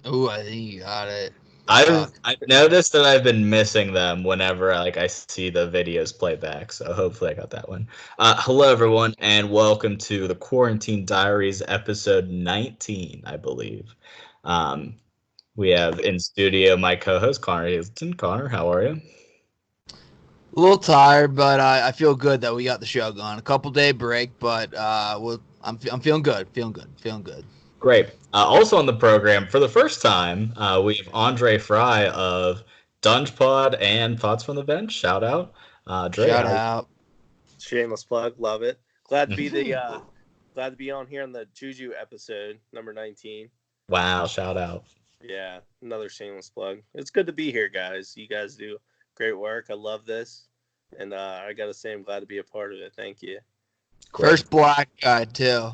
Ooh, I think you got it. I've noticed that I've been missing them whenever I see the videos play back, so hopefully I got that one. Hello everyone, and welcome to the Quarantine Diaries episode 19, I believe. Um, we have in studio my co-host Connor Hazelton. Connor, how are you? A little tired, but I feel good that we got the show going. A couple day break, but I'm feeling good, feeling good. Great. Also on the program for the first time, we have Andre Fry of Dunge Pod and Thoughts from the Bench. Shout out, Dre. Shout How? out. Shameless plug, love it. Glad to be Mhm. the glad to be on here on the Juju episode number 19. Wow, shout out. Yeah, another shameless plug. It's good to be here, guys. You guys do great work. I love this, and I gotta say, I'm glad to be a part of it. Thank you. Great. First black guy too.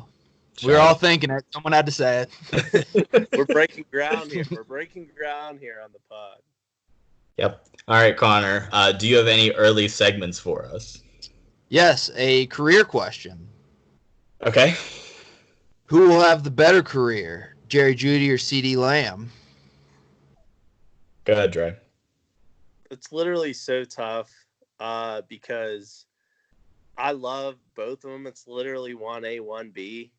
We were all thinking it. Someone had to say it. We're breaking ground here. We're breaking ground here on the pod. Yep. All right, Connor. Do you have any early segments for us? Yes, a career question. Okay. Who will have the better career, Jerry Jeudy or C.D. Lamb? Go ahead, Dre. It's literally so tough because I love both of them. It's literally 1A, 1B.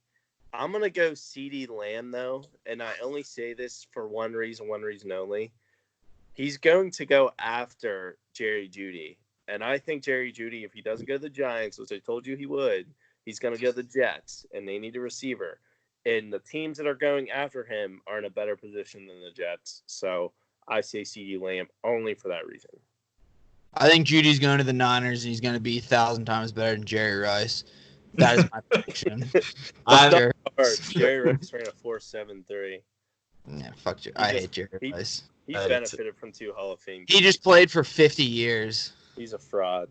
I'm going to go CD Lamb, though, and I only say this for one reason only. He's going to go after Jerry Jeudy, and I think Jerry Jeudy, if he doesn't go to the Giants, which I told you he would, he's going to go to the Jets, and they need a receiver. And the teams that are going after him are in a better position than the Jets. So I say CD Lamb only for that reason. I think Judy's going to the Niners, and he's going to be 1,000 times better than Jerry Rice. That is my prediction. I'm Jerry. Jerry Rice ran a 4.73. Yeah, fuck Jerry. I hate Jerry Rice. He benefited from 2 Hall of Fame games. He just played for 50 years. He's a fraud.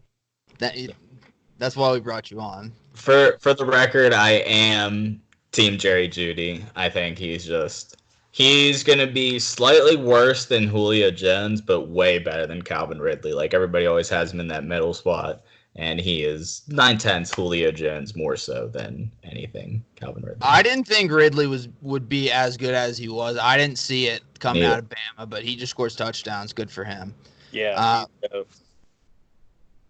That's why we brought you on. For the record, I am Team Jerry Jeudy. I think he's going to be slightly worse than Julio Jones, but way better than Calvin Ridley. Like everybody always has him in that middle spot. And he is 9/10 Julio Jones more so than anything Calvin Ridley. I didn't think Ridley would be as good as he was. I didn't see it coming out of Bama, but he just scores touchdowns. Good for him. Yeah.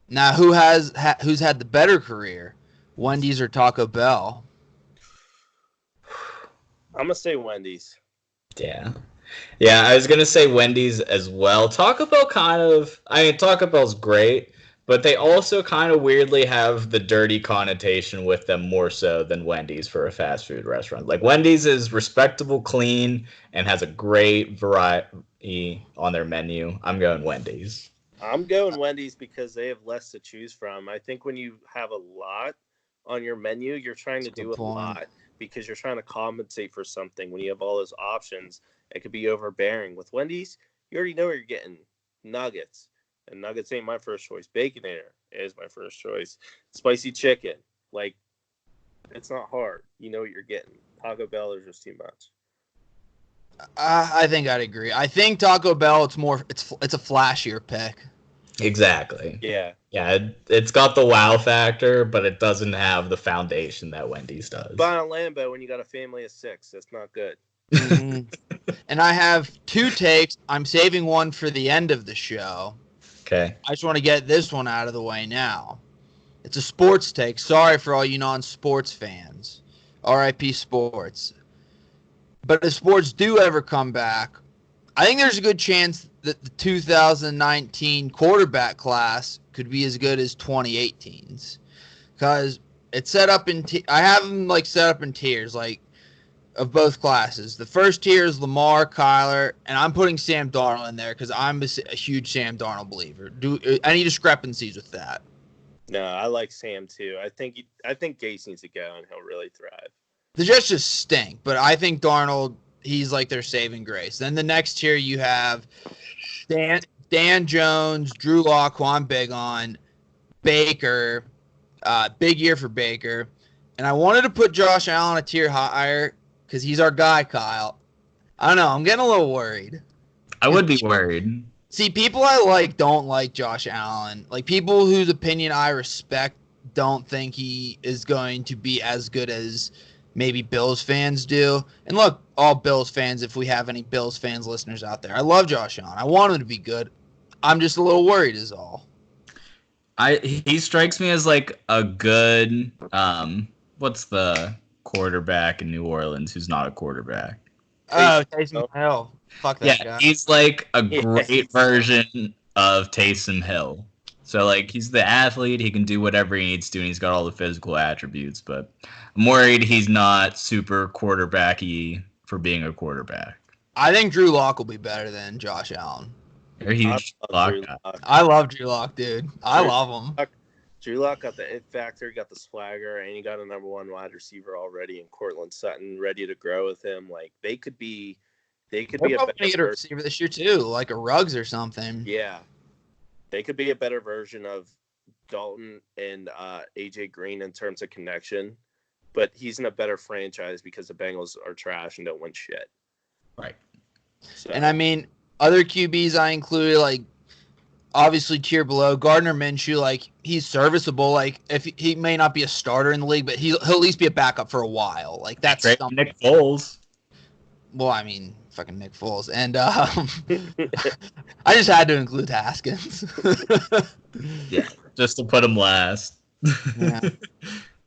Now, who's had the better career, Wendy's or Taco Bell? I'm gonna say Wendy's. Yeah, I was gonna say Wendy's as well. Taco Bell Taco Bell's great. But they also kind of weirdly have the dirty connotation with them more so than Wendy's for a fast food restaurant. Like Wendy's is respectable, clean, and has a great variety on their menu. I'm going Wendy's. I'm going Wendy's because they have less to choose from. I think when you have a lot on your menu, you're trying to do a lot because you're trying to compensate for something. When you have all those options, it could be overbearing. With Wendy's, you already know what you're getting. Nuggets. And nuggets ain't my first choice. Baconator is my first choice. Spicy chicken. Like, it's not hard. You know what you're getting. Taco Bell is just too much. I think I'd agree. I think Taco Bell, it's a flashier pick. Exactly. Yeah. Yeah, it's got the wow factor, but it doesn't have the foundation that Wendy's does. Buy a Lambo when you got a family of 6. That's not good. Mm-hmm. And I have 2 takes. I'm saving one for the end of the show. Okay. I just want to get this one out of the way now. It's a sports take. Sorry for all you non-sports fans. R.I.P. sports. But if sports do ever come back, I think there's a good chance that the 2019 quarterback class could be as good as 2018's. Because it's set up in I have them set up in tiers of both classes. The first tier is Lamar, Kyler, and I'm putting Sam Darnold in there because I'm a huge Sam Darnold believer. Any discrepancies with that? No, I like Sam too. I think Gase needs to go and he'll really thrive. The Jets just stink, but I think Darnold, he's like their saving grace. Then the next tier you have Dan Jones, Drew Lock, who I'm big on, Baker, big year for Baker, and I wanted to put Josh Allen a tier higher because he's our guy, Kyle. I don't know. I'm getting a little worried. I would be worried. See, people I don't like Josh Allen. Like, people whose opinion I respect don't think he is going to be as good as maybe Bills fans do. And look, all Bills fans, if we have any Bills fans listeners out there. I love Josh Allen. I want him to be good. I'm just a little worried is all. He strikes me as like a good what's the quarterback in New Orleans who's not a quarterback? Oh, Taysom Hill. Fuck that Yeah, guy. he's like a Yeah. great version of Taysom Hill. So like he's the athlete, he can do whatever he needs to, and he's got all the physical attributes. But I'm worried he's not super quarterbacky for being a quarterback. I think Drew Lock will be better than Josh Allen. You're a huge love lock Drew guy. Lock. I love Drew Lock, dude. I Drew love him. Drew Lock got the it factor, got the swagger, and he got a number one wide receiver already in Cortland Sutton, ready to grow with him. Like they could be They're a probably better gonna get a receiver this year too, like a Ruggs or something. Yeah, they could be a better version of Dalton and AJ Green in terms of connection, but he's in a better franchise because the Bengals are trash and don't win shit. Right. So, And I mean, other QBs I included, like obviously tier below Gardner Minshew. Like he's serviceable. Like if he may not be a starter in the league, but he'll at least be a backup for a while. Like that's Great something. Nick Foles. Well, I mean, fucking Nick Foles, and I just had to include Haskins. Yeah, just to put him last. Yeah.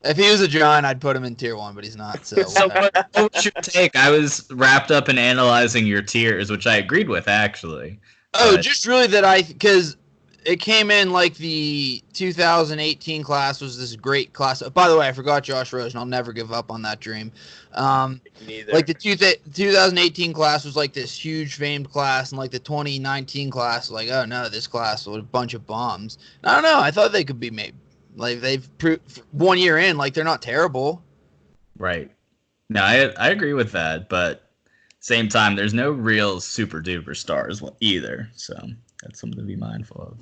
If he was a Giant, I'd put him in tier 1, but he's not. So, So whatever. what was your take? I was wrapped up in analyzing your tiers, which I agreed with actually. Oh, But- just really that because it came in like the 2018 class was this great class. By the way, I forgot Josh Rosen. I'll never give up on that dream. neither. Like the 2018 class was like this huge famed class, and like the 2019 class, like, oh no, this class was a bunch of bombs. I don't know. I thought they could be made. Like they've proved 1 year in, like they're not terrible. Right. No, I agree with that, but same time, there's no real super duper stars either, so that's something to be mindful of.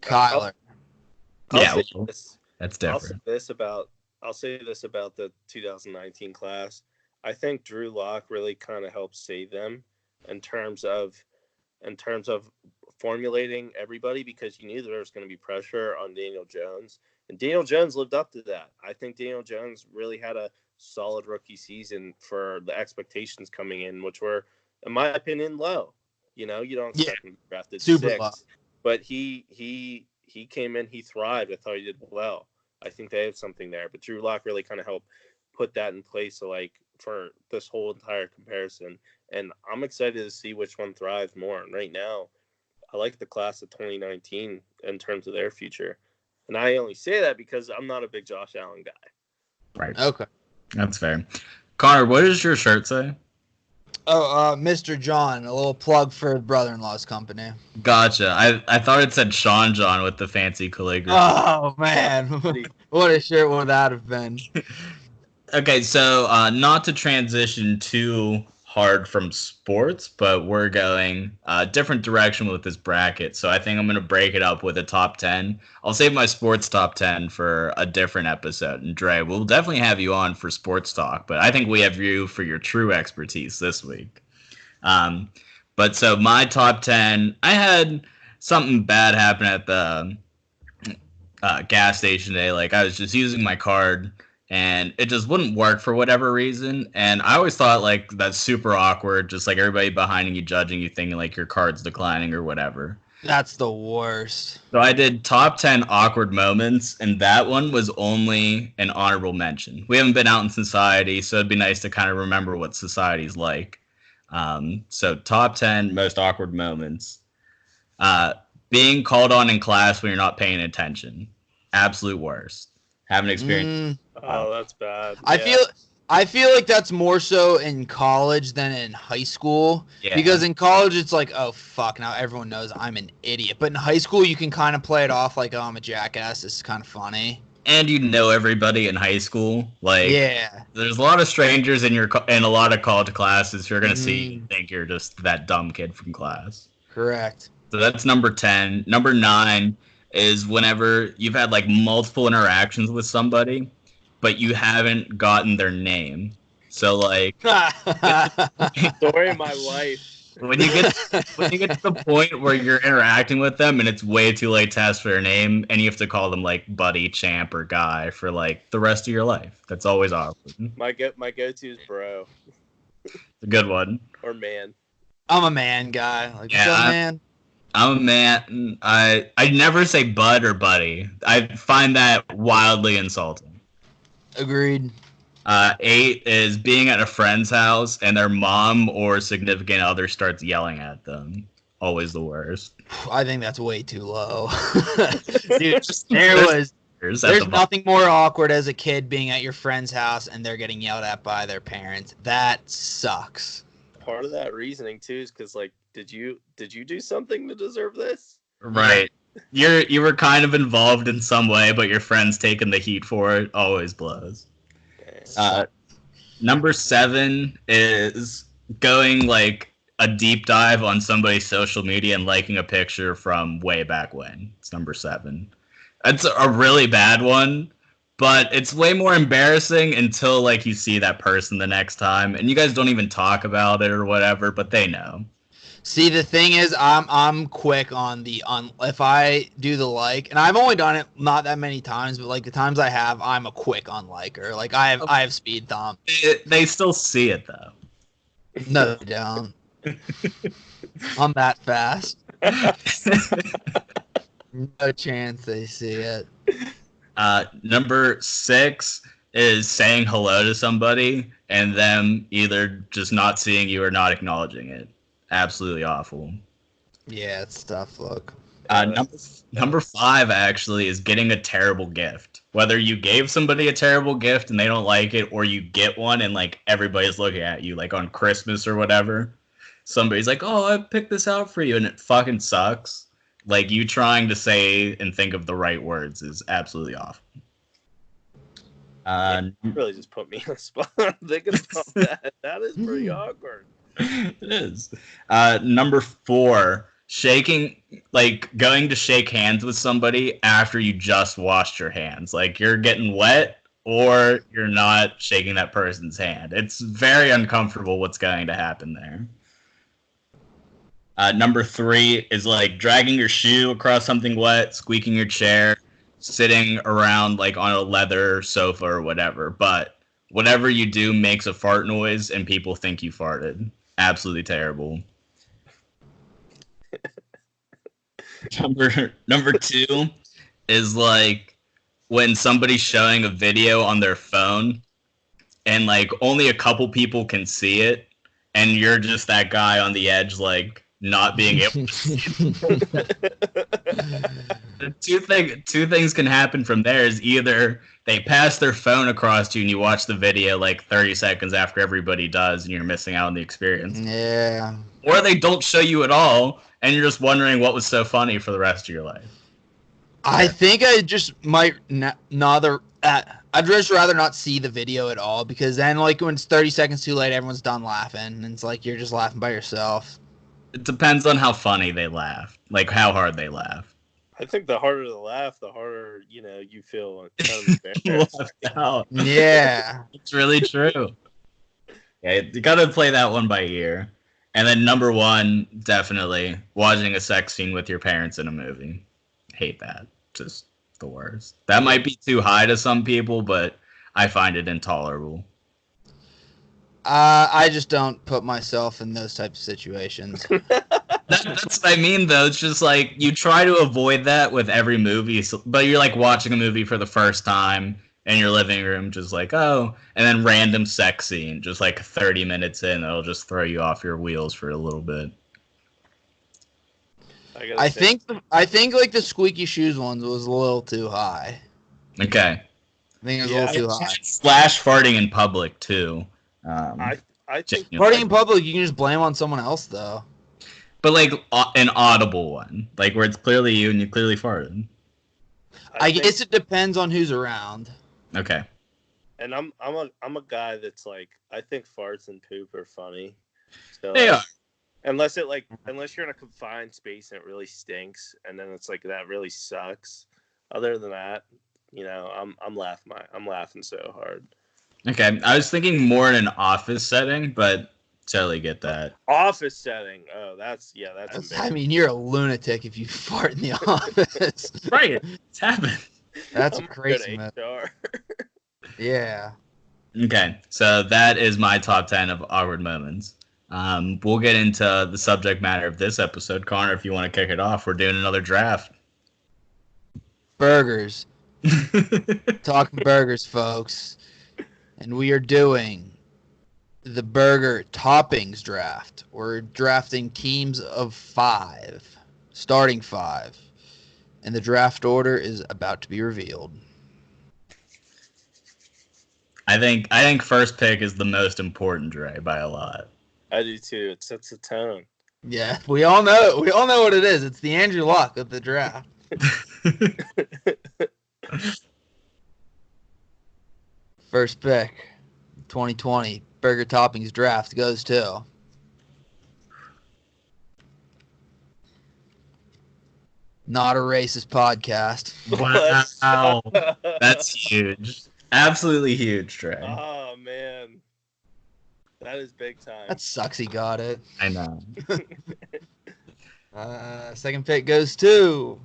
Kyler. Yeah, say well, this. that's I'll say different. this about the 2019 class. I think Drew Lock really kind of helped save them in terms of formulating everybody, because you knew there was going to be pressure on Daniel Jones, and Daniel Jones lived up to that. I think Daniel Jones really had a solid rookie season for the expectations coming in, which were, in my opinion, low. You know, you don't expect him to be drafted Super 6th, low. but he came in, he thrived. I thought he did well. I think they have something there, but Drew Lock really kind of helped put that in place. So like for this whole entire comparison, and I'm excited to see which one thrives more. And right now, I like the class of 2019 in terms of their future. And I only say that because I'm not a big Josh Allen guy. Right. Okay. That's fair. Connor, what does your shirt say? Oh, Mr. John, a little plug for brother-in-law's company. Gotcha. I thought it said Sean John with the fancy calligraphy. Oh man, what a shirt would that have been? Okay, so not to transition too hard from sports, but we're going a different direction with this bracket. So I think I'm going to break it up with a top 10. I'll save my sports top 10 for a different episode. And Dre, we'll definitely have you on for sports talk, but I think we have you for your true expertise this week. But so my top 10, I had something bad happen at the gas station today. Like I was just using my card and it just wouldn't work for whatever reason. And I always thought like that's super awkward, just like everybody behind you judging you, thinking like your card's declining or whatever. That's the worst. So I did top 10 awkward moments, and that one was only an honorable mention. We haven't been out in society, so it'd be nice to kind of remember what society's like. So top 10 most awkward moments. Being called on in class when you're not paying attention. Absolute worst. Haven't experienced. Oh, that's bad. I feel like that's more so in college than in high school. Yeah. Because in college it's like, oh fuck, now everyone knows I'm an idiot. But in high school you can kind of play it off like, oh, I'm a jackass. This is kind of funny. And you know everybody in high school. Like, Yeah. there's a lot of strangers in a lot of college classes you're gonna see Mhm. and think you're just that dumb kid from class. Correct. So that's number 10. Number 9 is whenever you've had like multiple interactions with somebody, but you haven't gotten their name. So like Story of my life. when you get to the point where you're interacting with them and it's way too late to ask for their name, and you have to call them like buddy, champ, or guy for like the rest of your life. That's always awkward. My go-to is bro. a good one. Or man? I'm a man guy. Like, Yeah, what's up, man? I'm a man. I never say bud or buddy. I find that wildly insulting. Agreed. 8 is being at a friend's house and their mom or significant other starts yelling at them. Always the worst. I think that's way too low. Dude, there's At the nothing more awkward as a kid being at your friend's house and they're getting yelled at by their parents. That sucks. Part of that reasoning too is because, like, did you do something to deserve this? Right. You were kind of involved in some way, but your friend's taking the heat for it. Always blows. Number 7 is going like a deep dive on somebody's social media and liking a picture from way back when. It's number 7. It's a really bad one, but it's way more embarrassing until like you see that person the next time and you guys don't even talk about it or whatever, but they know. See, the thing is, I'm quick on if I do the like, and I've only done it not that many times, but like the times I have, I'm a quick unliker. Like I have speed thumb. They still see it though. No, they don't. I'm that fast. No chance they see it. Number 6 is saying hello to somebody and them either just not seeing you or not acknowledging it. Absolutely awful. Yeah, it's tough. Look. Number 5 actually is getting a terrible gift. Whether you gave somebody a terrible gift and they don't like it, or you get one and like everybody's looking at you, like on Christmas or whatever. Somebody's like, "Oh, I picked this out for you," and it fucking sucks. Like, you trying to say and think of the right words is absolutely awful. You really just put me on the spot. Thinking about that. That is pretty awkward. It is. Number 4, going to shake hands with somebody after you just washed your hands. Like, you're getting wet or you're not shaking that person's hand. It's very uncomfortable what's going to happen there. Number 3 is like dragging your shoe across something wet, squeaking your chair, sitting around like on a leather sofa or whatever. But whatever you do makes a fart noise and people think you farted. Absolutely terrible. Number 2 is like when somebody's showing a video on their phone and like only a couple people can see it and you're just that guy on the edge like not being able to see it. Two things can happen from there is either they pass their phone across to you and you watch the video like 30 seconds after everybody does and you're missing out on the experience. Yeah. Or they don't show you at all and you're just wondering what was so funny for the rest of your life. I think I just might I'd just rather not see the video at all, because then like when it's 30 seconds too late, everyone's done laughing and it's like you're just laughing by yourself. It depends on how funny they laugh, like how hard they laugh. I think the harder the laugh, the harder, you feel kind of embarrassed. Yeah. It's really true. Yeah, you gotta play that one by ear. And then number 1, definitely watching a sex scene with your parents in a movie. Hate that. Just the worst. That might be too high to some people, but I find it intolerable. I just don't put myself in those types of situations. That's what I mean, though. It's just like you try to avoid that with every movie, but you're like watching a movie for the first time in your living room, just like, oh, and then random sex scene, just like 30 minutes in, it'll just throw you off your wheels for a little bit. I think like the squeaky shoes ones was a little too high. Okay. I think it was a little too high. Slash farting in public too. I think farting in public, you can just blame on someone else though. But like an audible one, like where it's clearly you and you clearly farted. I guess it depends on who's around. Okay. And I'm a guy that's like, I think farts and poop are funny. So They are. Unless you're in a confined space and it really stinks, and then it's like that really sucks. Other than that, I'm laughing so hard. Okay, I was thinking more in an office setting, but totally get that. Office setting. Oh, that's embarrassing. I mean, you're a lunatic if you fart in the office. Right, it's happened. That's I'm crazy, good man. HR. Yeah. Okay, so that is my top 10 of awkward moments. We'll get into the subject matter of this episode. Connor, if you want to kick it off, we're doing another draft. Burgers. Talking burgers, folks. And we are doing the burger toppings draft. We're drafting teams of 5, starting 5. And the draft order is about to be revealed. I think first pick is the most important, Dre, by a lot. I do too. It sets the tone. Yeah, we all know. We all know what it is. It's the Andrew Luck of the draft. First pick, 2020 burger toppings draft goes to Not a Racist Podcast. Wow. That's huge. Absolutely huge, Trey. Oh, man. That is big time. That sucks he got it. I know. Second pick goes to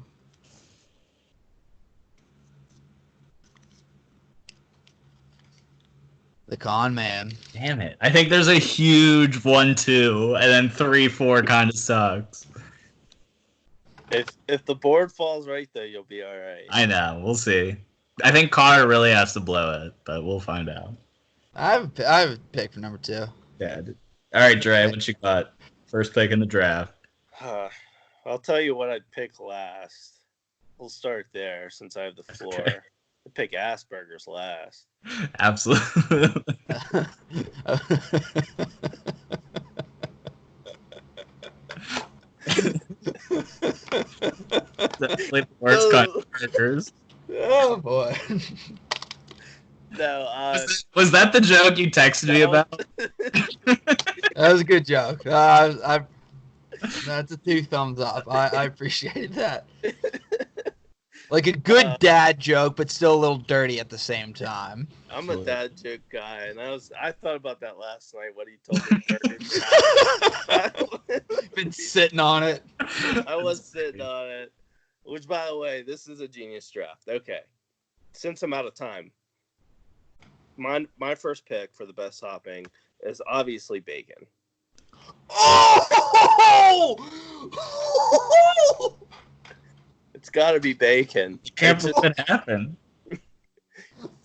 the Con Man. Damn it. I think there's a huge 1-2, and then 3-4 kind of sucks. If the board falls right there, you'll be all right. I know. We'll see. I think Connor really has to blow it, but we'll find out. I have a pick for number 2. Yeah. All right, Dre, what you got? First pick in the draft. I'll tell you what I'd pick last. We'll start there since I have the floor. Okay. I'd pick Asperger's last. Absolutely. Definitely the worst kind of burgers. Oh boy. No, Was that the joke you texted me about? That was a good joke. That's a 2 thumbs up. I appreciated that. Like a good dad joke, but still a little dirty at the same time. I'm a dad joke guy, and I thought about that last night. What he told me. Been sitting on it. I was sitting on it. Which, by the way, this is a genius draft. Okay, since I'm out of time, my first pick for the best topping is obviously bacon. Oh! It's got to be bacon. You can't believe it happened.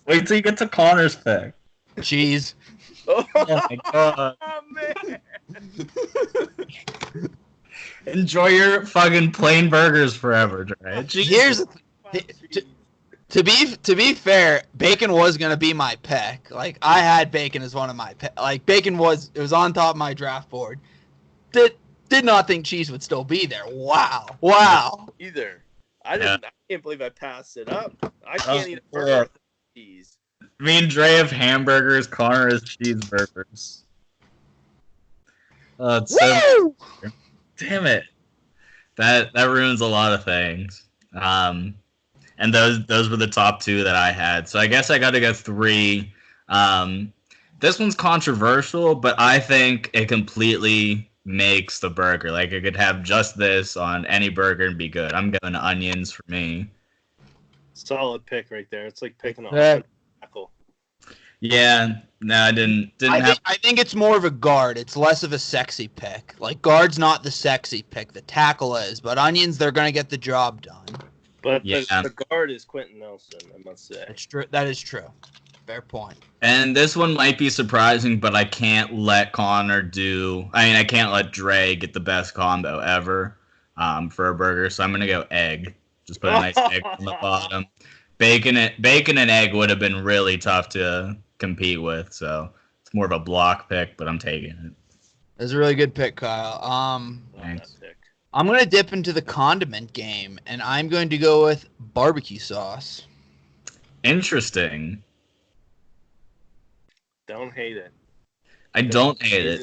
Wait till you get to Connor's pick. Cheese. Oh my God. Man. Enjoy your fucking plain burgers forever, Dre. Here's to be fair, bacon was gonna be my pick. Like I had bacon as one of my pick. Like bacon was on top of my draft board. Did not think cheese would still be there. Wow. Either. I can't believe I passed it up. I can't eat a burger with cheese. Me and Dre have hamburgers. Connor has cheeseburgers. Oh, it's so damn it. That ruins a lot of things. And those were the top 2 that I had. So I guess I got to go 3. This one's controversial, but I think it completely makes the burger. Like, I could have just this on any burger and be good. I'm going onions for me. Solid pick right there. It's like picking a tackle. Yeah, no, I didn't I think it's more of a guard. It's less of a sexy pick. Like, guard's not the sexy pick. The tackle is. But onions, they're going to get the job done. But the guard is Quentin Nelson, I must say. That's true. That is true. Fair point. And this one might be surprising, but I can't let Connor I can't let Dre get the best combo ever for a burger, so I'm going to go egg. Just put a nice egg on the bottom. Bacon and egg would have been really tough to compete with, so it's more of a block pick, but I'm taking it. That's a really good pick, Kyle. Thanks. I'm going to dip into the condiment game, and I'm going to go with barbecue sauce. Interesting. Don't hate it. I don't hate it.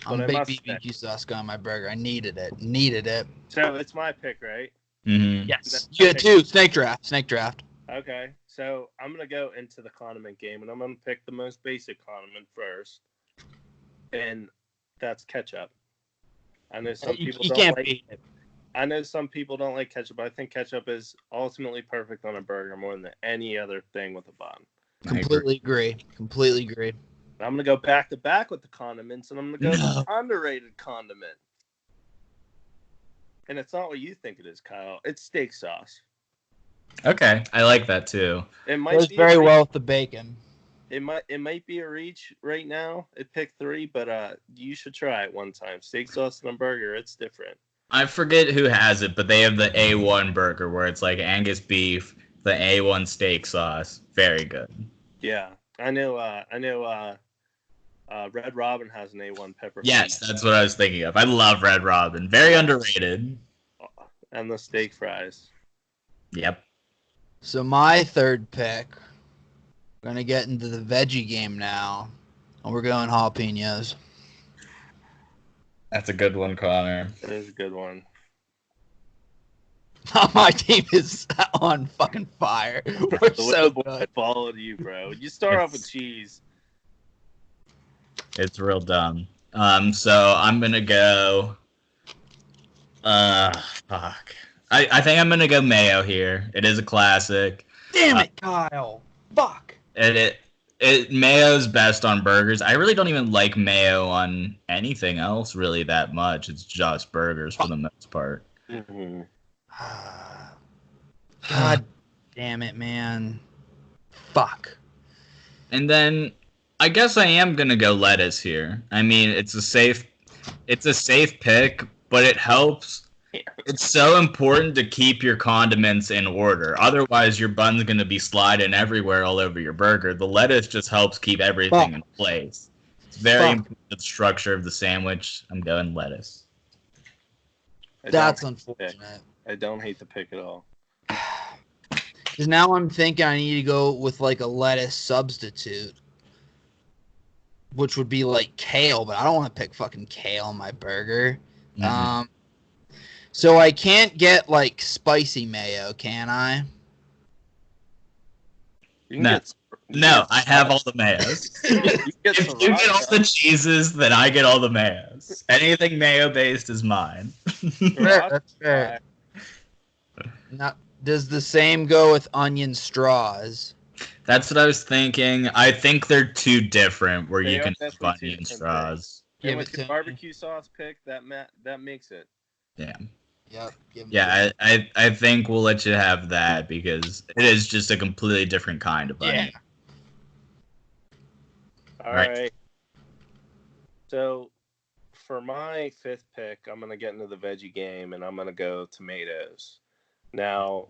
I'm a big BBQ sauce guy on my burger. I needed it. So it's my pick, right? Mm-hmm. Yes. You had 2. Snake draft. Okay. So I'm going to go into the condiment game, and I'm going to pick the most basic condiment first. And that's ketchup. I know some people don't like it. I know some people don't like ketchup, but I think ketchup is ultimately perfect on a burger more than any other thing with a bun. Completely agree. Completely agree. I'm gonna go back to back with the condiments, and I'm gonna go No. with the underrated condiment. And it's not what you think it is, Kyle. It's steak sauce. Okay, I like that too. It might Goes be very a reach. well with the bacon. It might be a reach right now at pick 3, but you should try it one time. Steak sauce and a burger, it's different. I forget who has it, but they have the A1 burger where it's like Angus beef, the A1 steak sauce. Very good. Yeah, I know. Red Robin has an A1 pepper. Yes, that's what I was thinking of. I love Red Robin. Very underrated. And the steak fries. Yep. So my third pick, we're going to get into the veggie game now, and we're going jalapenos. That's a good one, Connor. That is a good one. My team is on fucking fire. We're so good. I followed you, bro. You start off with cheese. It's real dumb. So I'm gonna go. Fuck. I think I'm gonna go mayo here. It is a classic. Damn it, Kyle. Fuck. It mayo's best on burgers. I really don't even like mayo on anything else really that much. It's just burgers for the most part. Mm-hmm. God damn it, man. Fuck. And then I guess I am gonna go lettuce here. I mean, it's a safe pick, but it helps. It's so important to keep your condiments in order. Otherwise, your bun's gonna be sliding everywhere all over your burger. The lettuce just helps keep everything in place. It's very important to the structure of the sandwich. I'm going lettuce. That's unfortunate. I don't hate the pick at all. Because now I'm thinking I need to go with like a lettuce substitute, which would be like kale, but I don't want to pick fucking kale on my burger. Mhm. So I can't get like spicy mayo, can I? You can No. get No, I have all the mayos. you get If you get all the cheeses, then I get all the mayos. Anything mayo-based is mine. That's fair. Now, does the same go with onion straws? That's what I was thinking. I think they're too different where They you are can have definitely two onion different straws. And Give with it your to barbecue sauce pick, that makes it. Yeah. Yep. Give 'em to Yeah, me. I think we'll let you have that because it is just a completely different kind of onion. All Right. right. So for my 5th pick, I'm going to get into the veggie game, and I'm going to go tomatoes. Now,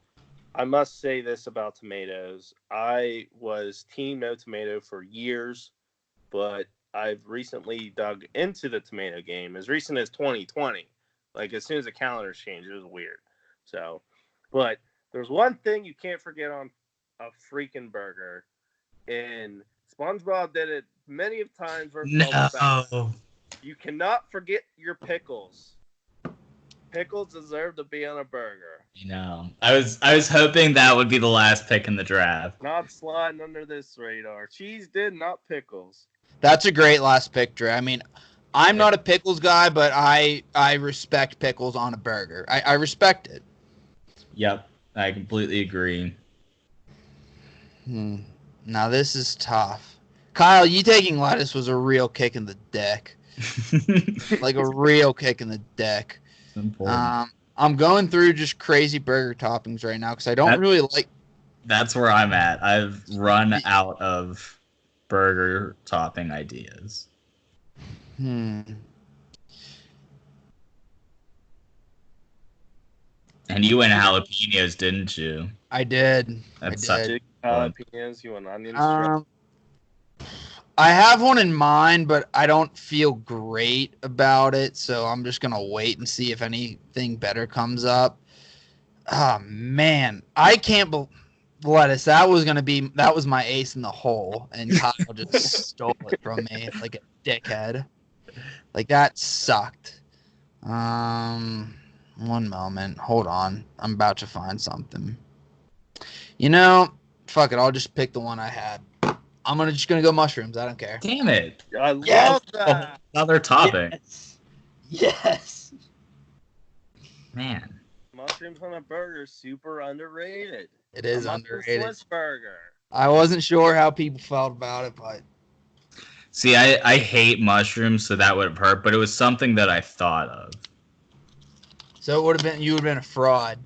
I must say this about tomatoes. I was team no tomato for years, but I've recently dug into the tomato game as recent as 2020. Like, as soon as the calendar changed, it was weird. So, but there's one thing you can't forget on a freaking burger, and SpongeBob did it many of times versus Bubble Bath. No. You cannot forget your pickles. Pickles deserve to be on a burger. You know, I was hoping that would be the last pick in the draft. Not sliding under this radar. Cheese did, not pickles. That's a great last pick, Dre. I mean, I'm not a pickles guy, but I respect pickles on a burger. I respect it. Yep, I completely agree. Now this is tough. Kyle, you taking lettuce was a real kick in the dick. Like a real kick in the dick. Important. I'm going through just crazy burger toppings right now because I don't really like. That's where I'm at. I've run out of burger topping ideas. And you went jalapenos, didn't you? I did. That's I such did. Jalapenos, you want onions? I have one in mind, but I don't feel great about it, so I'm just gonna wait and see if anything better comes up. Oh man, I can't believe lettuce. That was my ace in the hole, and Kyle just stole it from me like a dickhead. Like that sucked. One moment, hold on. I'm about to find something. You know, fuck it. I'll just pick the one I had. I'm just gonna go mushrooms. I don't care. Damn it! I love that. Another topic. Yes. Man. Mushrooms on a burger, super underrated. It is I'm up for underrated. Swiss burger. I wasn't sure how people felt about it, but See, I hate mushrooms, so that would have hurt, but it was something that I thought of. so it would have been you would have been a fraud.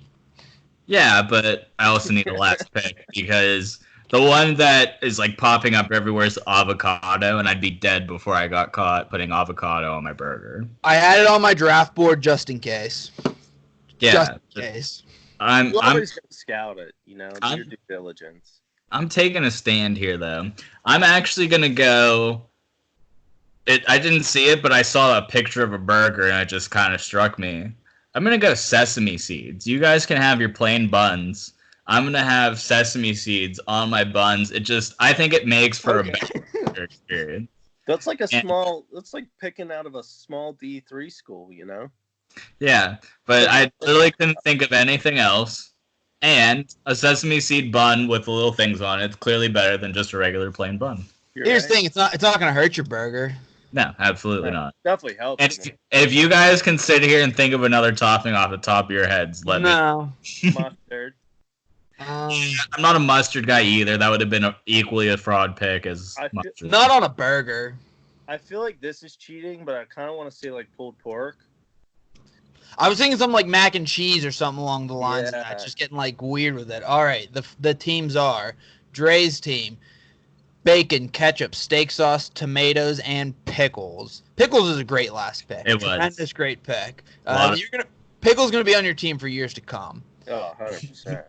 Yeah, but I also need a last pick because the one that is like popping up everywhere is avocado, and I'd be dead before I got caught putting avocado on my burger. I had it on my draft board just in case. Just Yeah, in case. You I'm always gotta scout it, do your I'm due diligence. I'm taking a stand here though. I'm actually gonna go. I didn't see it, but I saw a picture of a burger, and it just kind of struck me. I'm gonna go sesame seeds. You guys can have your plain buns. I'm gonna have sesame seeds on my buns. I think it makes for a better experience. That's like And, that's like picking out of a small D3 school, yeah, but I literally couldn't think of anything else. And a sesame seed bun with the little things on it's clearly better than just a regular plain bun. Here's the thing: it's not going to hurt your burger. No, absolutely not. Definitely helps. And if you guys can sit here and think of another topping off the top of your heads, let me. Mustard. I'm not a mustard guy either. That would have been equally a fraud pick as mustard. Not on a burger. I feel like this is cheating, but I kind of want to say like pulled pork. I was thinking something like mac and cheese or something along the lines of that. Just getting like weird with it. All right, the teams are Dre's team: bacon, ketchup, steak sauce, tomatoes, and pickles. Pickles is a great last pick. It was tremendous great pick. Pickles gonna be on your team for years to come. Oh, 100%.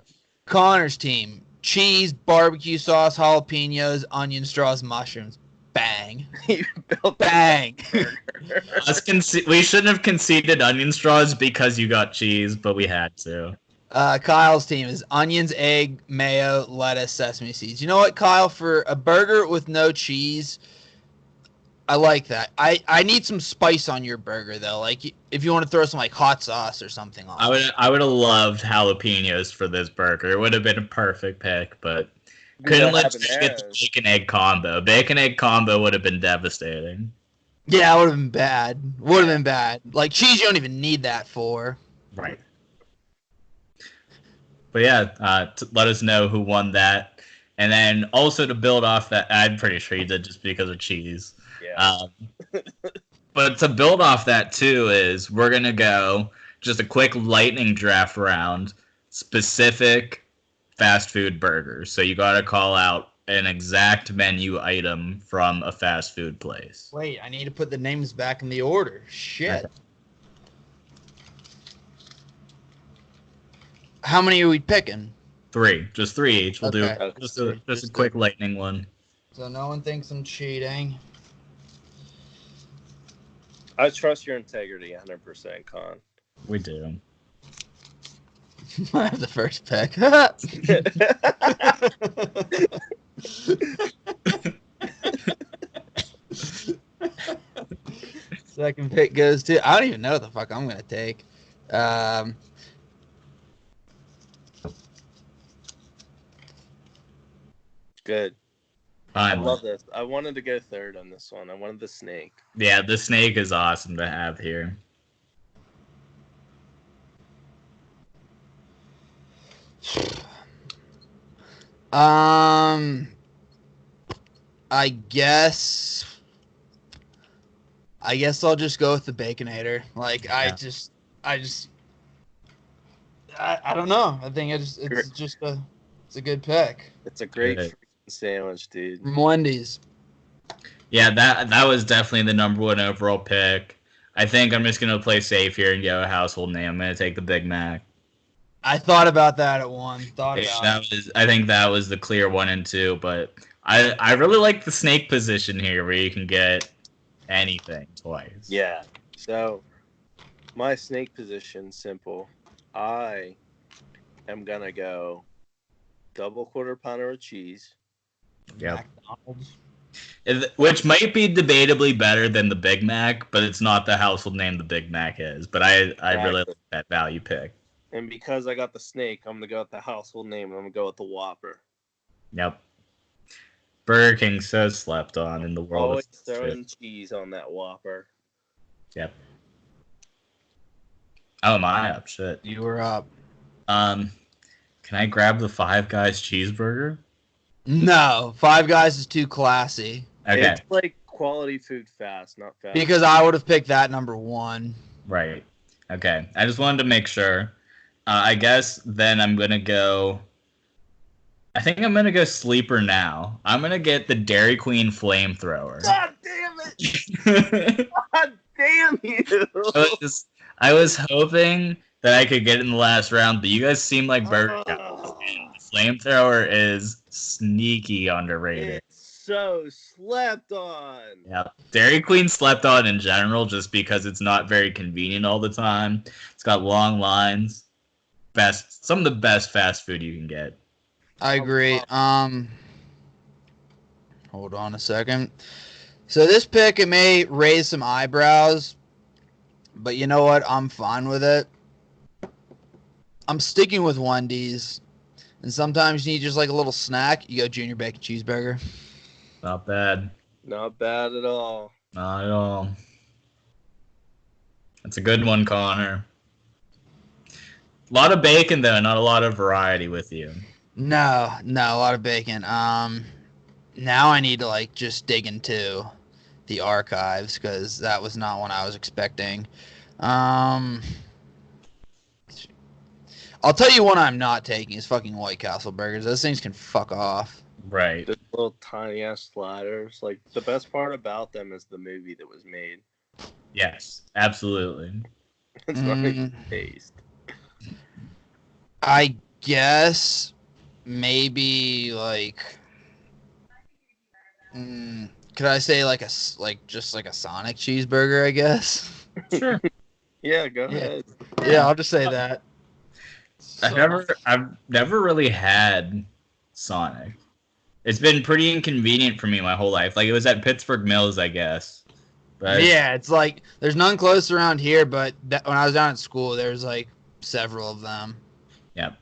Connor's team: cheese, barbecue sauce, jalapenos, onion straws, mushrooms. Bang. Bang. We shouldn't have conceded onion straws because you got cheese, but we had to. Kyle's team is onions, egg, mayo, lettuce, sesame seeds. You know what, Kyle? For a burger with no cheese, I like that. I need some spice on your burger, though. Like, if you want to throw some, like, hot sauce or something on it. I would have loved jalapenos for this burger. It would have been a perfect pick, but couldn't let you get the bacon egg combo. Bacon egg combo would have been devastating. Yeah, it would have been bad. Would have been bad. Like, cheese you don't even need that for. Right. But yeah, let us know who won that. And then also to build off that, I'm pretty sure you did just because of cheese. Yeah. But to build off that too is we're going to go just a quick lightning draft round, specific fast food burgers. So you got to call out an exact menu item from a fast food place. Wait, I need to put the names back in the order. Shit. Okay. How many are we picking? 3. Just 3 each. We'll do just a quick lightning one. So no one thinks I'm cheating. I trust your integrity 100%, Con. We do. I have the first pick. Second pick goes to... I don't even know what the fuck I'm going to take. Good. I love this. I wanted to go third on this one. I wanted the snake. Yeah, the snake is awesome to have here. I guess I'll just go with the Baconator. Like, yeah. I don't know. I think it's a good pick. It's a great freaking sandwich, dude. From Wendy's. Yeah, that was definitely the number one overall pick. I think I'm just gonna play safe here and go a household name. I'm gonna take the Big Mac. I thought about that at one. I think that was the clear 1 and 2, but I really like the snake position here where you can get anything twice. Yeah. So my snake position, simple. I am gonna go double quarter pounder of cheese. Yeah. Which might be debatably better than the Big Mac, but it's not the household name the Big Mac is. But I really like that value pick. And because I got the snake, I'm gonna go with the household name, and I'm gonna go with the Whopper. Yep. Burger King so slept on in the world. Always throwing cheese on that Whopper. Yep. Oh, am I up? Shit. You were up. Can I grab the Five Guys cheeseburger? No, Five Guys is too classy. Okay, It's like quality food fast, not fast. Because I would have picked that number one. right. Okay, I just wanted to make sure. I guess then I'm gonna go. I think I'm gonna go sleeper now. I'm gonna get the Dairy Queen flamethrower. God damn it! God damn you! I was hoping that I could get it in the last round, but you guys seem like burger guys. Oh, Flamethrower is sneaky underrated. it's so slept on. Yeah, Dairy Queen slept on in general just because it's not very convenient all the time. It's got long lines. Some of the best fast food you can get. I agree. Hold on a second. So this pick, it may raise some eyebrows, but you know what? I'm fine with it. I'm sticking with Wendy's, and sometimes you need just like a little snack. You go Junior Bacon Cheeseburger. Not bad. Not bad at all. Not at all. That's a good one, Connor. A lot of bacon though, not a lot of variety with you. No, a lot of bacon. Now I need to like just dig into the archives because that was not one I was expecting. I'll tell you one I'm not taking is fucking White Castle burgers. Those things can fuck off. Right. The little tiny ass sliders. Like the best part about them is the movie that was made. Yes, absolutely. It's not even taste. I guess maybe like could I say like just like a Sonic cheeseburger, I guess. Sure. Yeah, go Yeah. ahead. Yeah, I'll just say that. I've never really had Sonic. It's been pretty inconvenient for me my whole life. Like it was at Pittsburgh Mills, I guess. But Yeah, it's like there's none close around here, but when I was down at school, there's like several of them. Yep.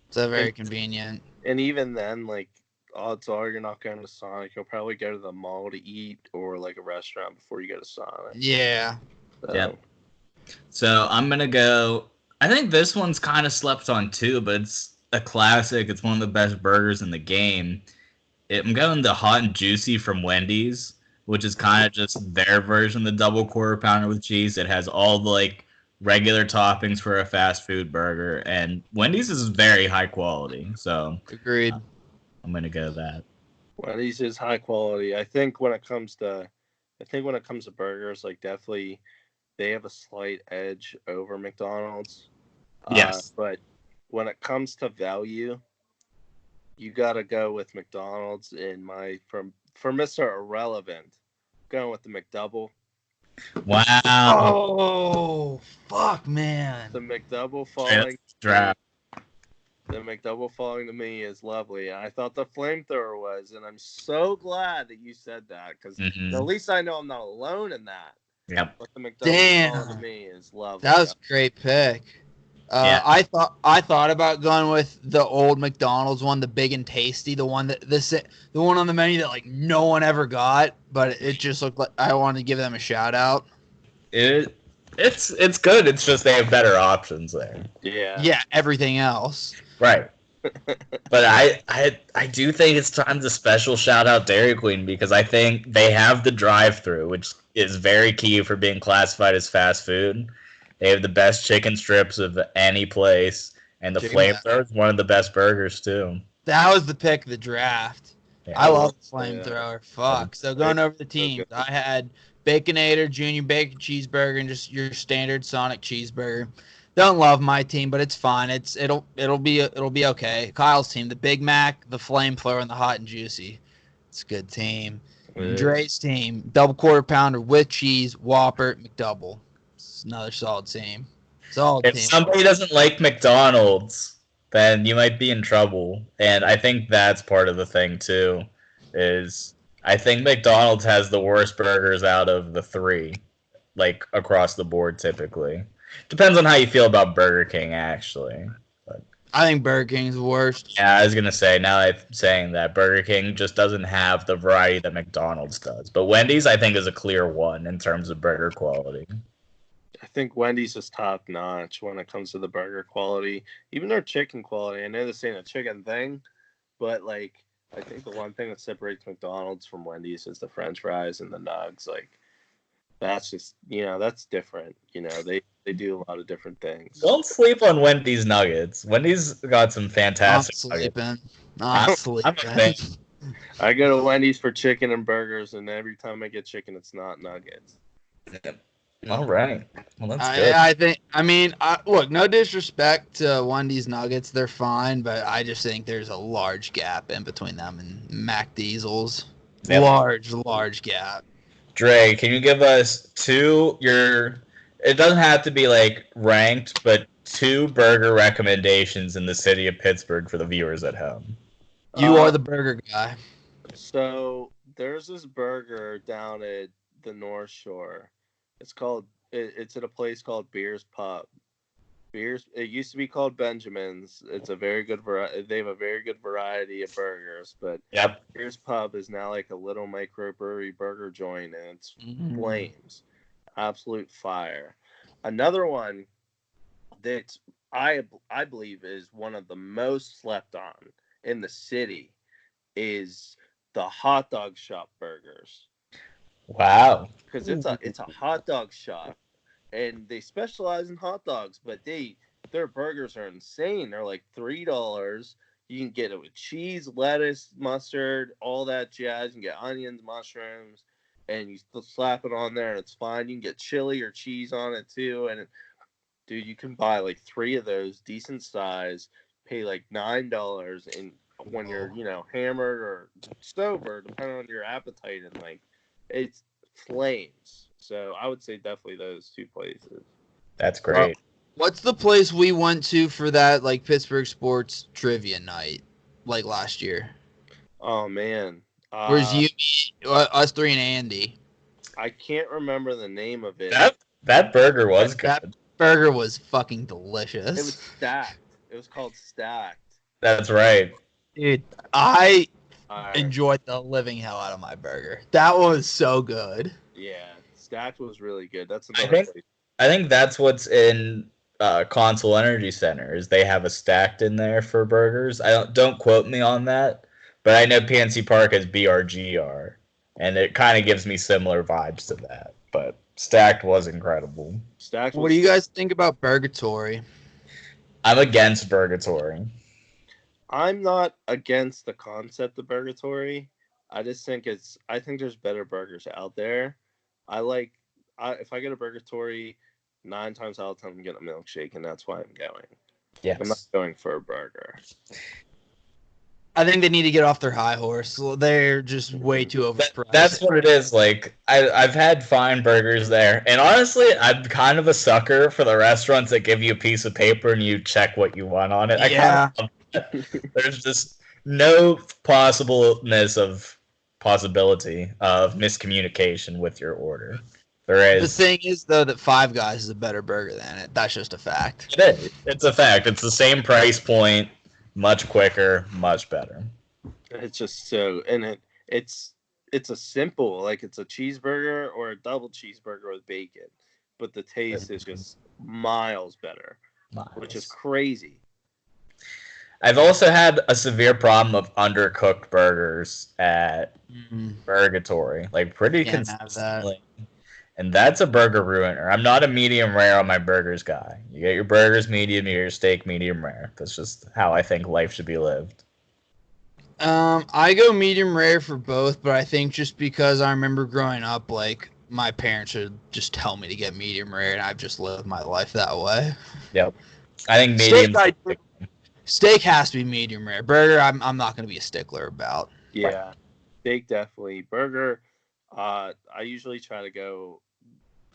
So very convenient. And even then, like, odds are you're not going to Sonic. You'll probably go to the mall to eat or like a restaurant before you go to Sonic. Yeah. So, Yep. So I'm gonna go. I think this one's kind of slept on too, but it's a classic. It's one of the best burgers in the game. I'm going the hot and juicy from Wendy's, which is kind of just their version of the double quarter pounder with cheese. It has all the like regular toppings for a fast food burger, and Wendy's is very high quality. So Agreed. I'm gonna go that. Wendy's is high quality. I think when it comes to burgers, like definitely they have a slight edge over McDonald's. Yes. But when it comes to value, you gotta go with McDonald's for Mr. Irrelevant. Going with the McDouble. Wow. Oh, fuck, man. The McDouble falling. Draft. The McDouble falling to me is lovely. I thought the flamethrower was, and I'm so glad that you said that because at least I know I'm not alone in that. Yep. But the McDouble falling to me is lovely. That was a great pick. Yeah. I thought about going with the old McDonald's one, the big and tasty, the one the one on the menu that like no one ever got, but it just looked like I wanted to give them a shout out. It's good. It's just they have better options there. Yeah. Yeah, everything else. Right. But I do think it's time to special shout out Dairy Queen because I think they have the drive-through, which is very key for being classified as fast food. They have the best chicken strips of any place, and the flamethrower is one of the best burgers too. That was the pick of the draft. Yeah. I love the flamethrower. Fuck. So going over the teams, I had Baconator, Junior Bacon Cheeseburger, and just your standard Sonic Cheeseburger. Don't love my team, but it's fine. It'll be okay. Kyle's team, the Big Mac, the Flamethrower, and the Hot and Juicy. It's a good team. Dre's team, double quarter pounder with cheese, Whopper, McDouble. It's another solid team. If somebody doesn't like McDonald's, then you might be in trouble. And I think that's part of the thing too. Is I think McDonald's has the worst burgers out of the three, like across the board typically. Depends on how you feel about Burger King, actually. But I think Burger King's the worst. yeah, I was gonna say now that I'm saying that Burger King just doesn't have the variety that McDonald's does. But Wendy's, I think, is a clear one in terms of burger quality. I think Wendy's is top notch when it comes to the burger quality, even their chicken quality. I know this ain't a chicken thing, but like I think the one thing that separates McDonald's from Wendy's is the French fries and the nugs. Like that's just that's different. They do a lot of different things. Don't sleep on Wendy's nuggets. Wendy's got some I'm fantastic nuggets. sleeping. I'm I'm a sleeping. fan. I go to Wendy's for chicken and burgers, and every time I get chicken, it's not nuggets. All right. Well, that's good. I think. I mean, look. No disrespect to Wendy's nuggets, they're fine, but I just think there's a large gap in between them and Mac Diesels. Yep. Large gap. Dre, can you give us it doesn't have to be like ranked, but 2 burger recommendations in the city of Pittsburgh for the viewers at home? You are the burger guy. So there's this burger down at the North Shore. It's at a place called Beers Pub. It used to be called Benjamin's. It's a very good they have a very good variety of burgers, but Yep. Beers Pub is now like a little microbrewery burger joint, and it's flames, absolute fire. Another one that I believe is one of the most slept on in the city is the hot dog shop burgers. Wow. Because it's a hot dog shop, and they specialize in hot dogs, but their burgers are insane. They're like $3. You can get it with cheese, lettuce, mustard, all that jazz. You can get onions, mushrooms, and you slap it on there, and it's fine. You can get chili or cheese on it too, and dude, you can buy like 3 of those, decent size, pay like $9, and when you're hammered or sober, depending on your appetite, and like it's flames. So I would say definitely those 2 places. That's great. What's the place we went to for that like Pittsburgh sports trivia night, like last year? Oh man, Where's you, me, us 3, and Andy? I can't remember the name of it. That burger was good. That burger was fucking delicious. It was Stacked. It was called Stacked. That's right. Dude, I enjoyed the living hell out of my burger. That was so good. Yeah, Stacked was really good. That's I think that's what's in Console Energy Center is they have a Stacked in there for burgers. Don't quote me on that, but I know PNC Park has BRGR, and it kind of gives me similar vibes to that. But Stacked was incredible. What do you guys think about Burgatory? I'm against Burgatory. I'm not against the concept of Burgatory. I just think I think there's better burgers out there. If I get a Burgatory, 9 times out of 10 I'm getting a milkshake, and that's why I'm going. Yes. I'm not going for a burger. I think they need to get off their high horse. They're just way too overpriced. That's what it is. Like I've had fine burgers there, and honestly, I'm kind of a sucker for the restaurants that give you a piece of paper and you check what you want on it. Yeah. There's just no possibility of miscommunication with your order. There is. The thing is, though, that Five Guys is a better burger than it. That's just a fact. It is. It's a fact. It's the same price point, much quicker, much better. It's just so, and it's a simple, like it's a cheeseburger or a double cheeseburger with bacon, but the taste is just miles better, which is crazy. I've also had a severe problem of undercooked burgers at Burgatory, like pretty consistently. And that's a burger ruiner. I'm not a medium rare on my burgers guy. You get your burgers medium, you get your steak medium rare. That's just how I think life should be lived. I go medium rare for both, but I think just because I remember growing up, like my parents would just tell me to get medium rare, and I've just lived my life that way. Yep. I think medium. Steak has to be medium rare. Burger, I'm not going to be a stickler about. Yeah, steak definitely. Burger, I usually try to go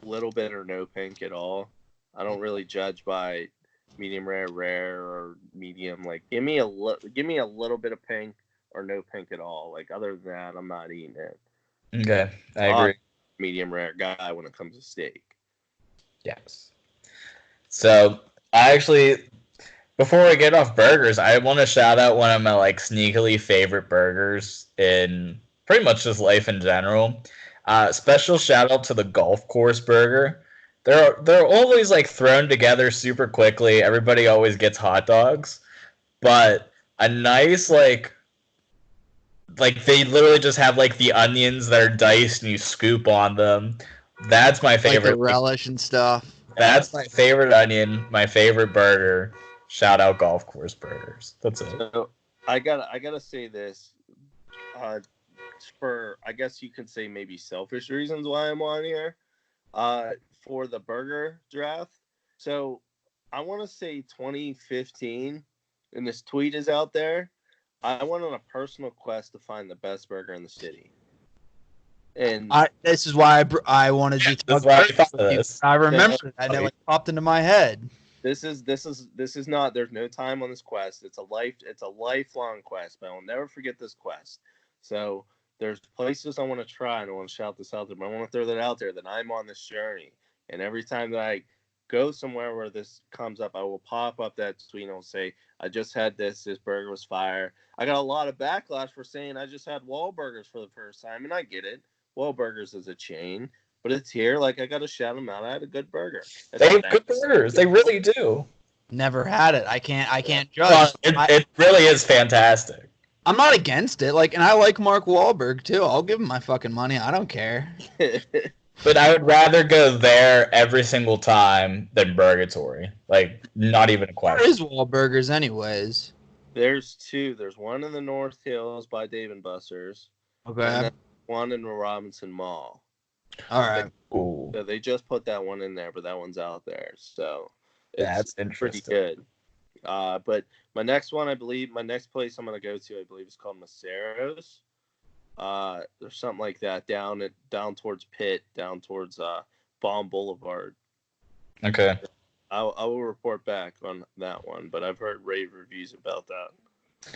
little bit or no pink at all. I don't really judge by medium rare, rare, or medium. Like, give me a little bit of pink or no pink at all. Like, other than that, I'm not eating it. Okay, I agree. Medium rare guy when it comes to steak. Yes. So I actually, before we get off burgers, I want to shout out one of my like sneakily favorite burgers in pretty much just life in general. Special shout out to the Golf Course Burger. They're always like thrown together super quickly. Everybody always gets hot dogs, but a nice like like they literally just have like the onions that are diced and you scoop on them. That's my Like the favorite. relish and stuff. That's my favorite onion. My favorite burger. Shout out golf course burgers. That's it. So I gotta say this. Uh, for I guess you could say maybe selfish reasons why I'm on here. For the burger draft. So I want to say 2015, and this tweet is out there. I went on a personal quest to find the best burger in the city. And This is why I wanted to talk That's why I burgers thought with of you. this. I remember that, and it like popped into my head. this is not. There's no time on this quest. It's a lifelong quest, but I'll never forget this quest. So there's places I want to try, and I want to shout this out there, but I want to throw that out there that I'm on this journey, and every time that I go somewhere where this comes up, I will pop up that tweet and I'll say, I just had this burger was fire. I got a lot of backlash for saying I just had Wahlburgers for the first time, and I get it. Wahlburgers is a chain, but it's here. Like, I got to shout them out. I had a good burger. They have good burgers. They really do. Never had it. I can't Well, judge. it really is fantastic. I'm not against it. Like, and I like Mark Wahlberg too. I'll give him my fucking money. I don't care. But I would rather go there every single time than Burgatory. Like, not even a Where question. is Wahlburgers anyways? There's two. There's one in the North Hills by Dave and Buster's, and Okay. then one in the Robinson Mall. All right. Ooh, So they just put that one in there, but that one's out there. So that's pretty interesting. good. But my next one, my next place I'm gonna go to, I believe, is called Macero's. There's something like that down towards Pitt, down towards Baum Boulevard. Okay. I will report back on that one, but I've heard rave reviews about that.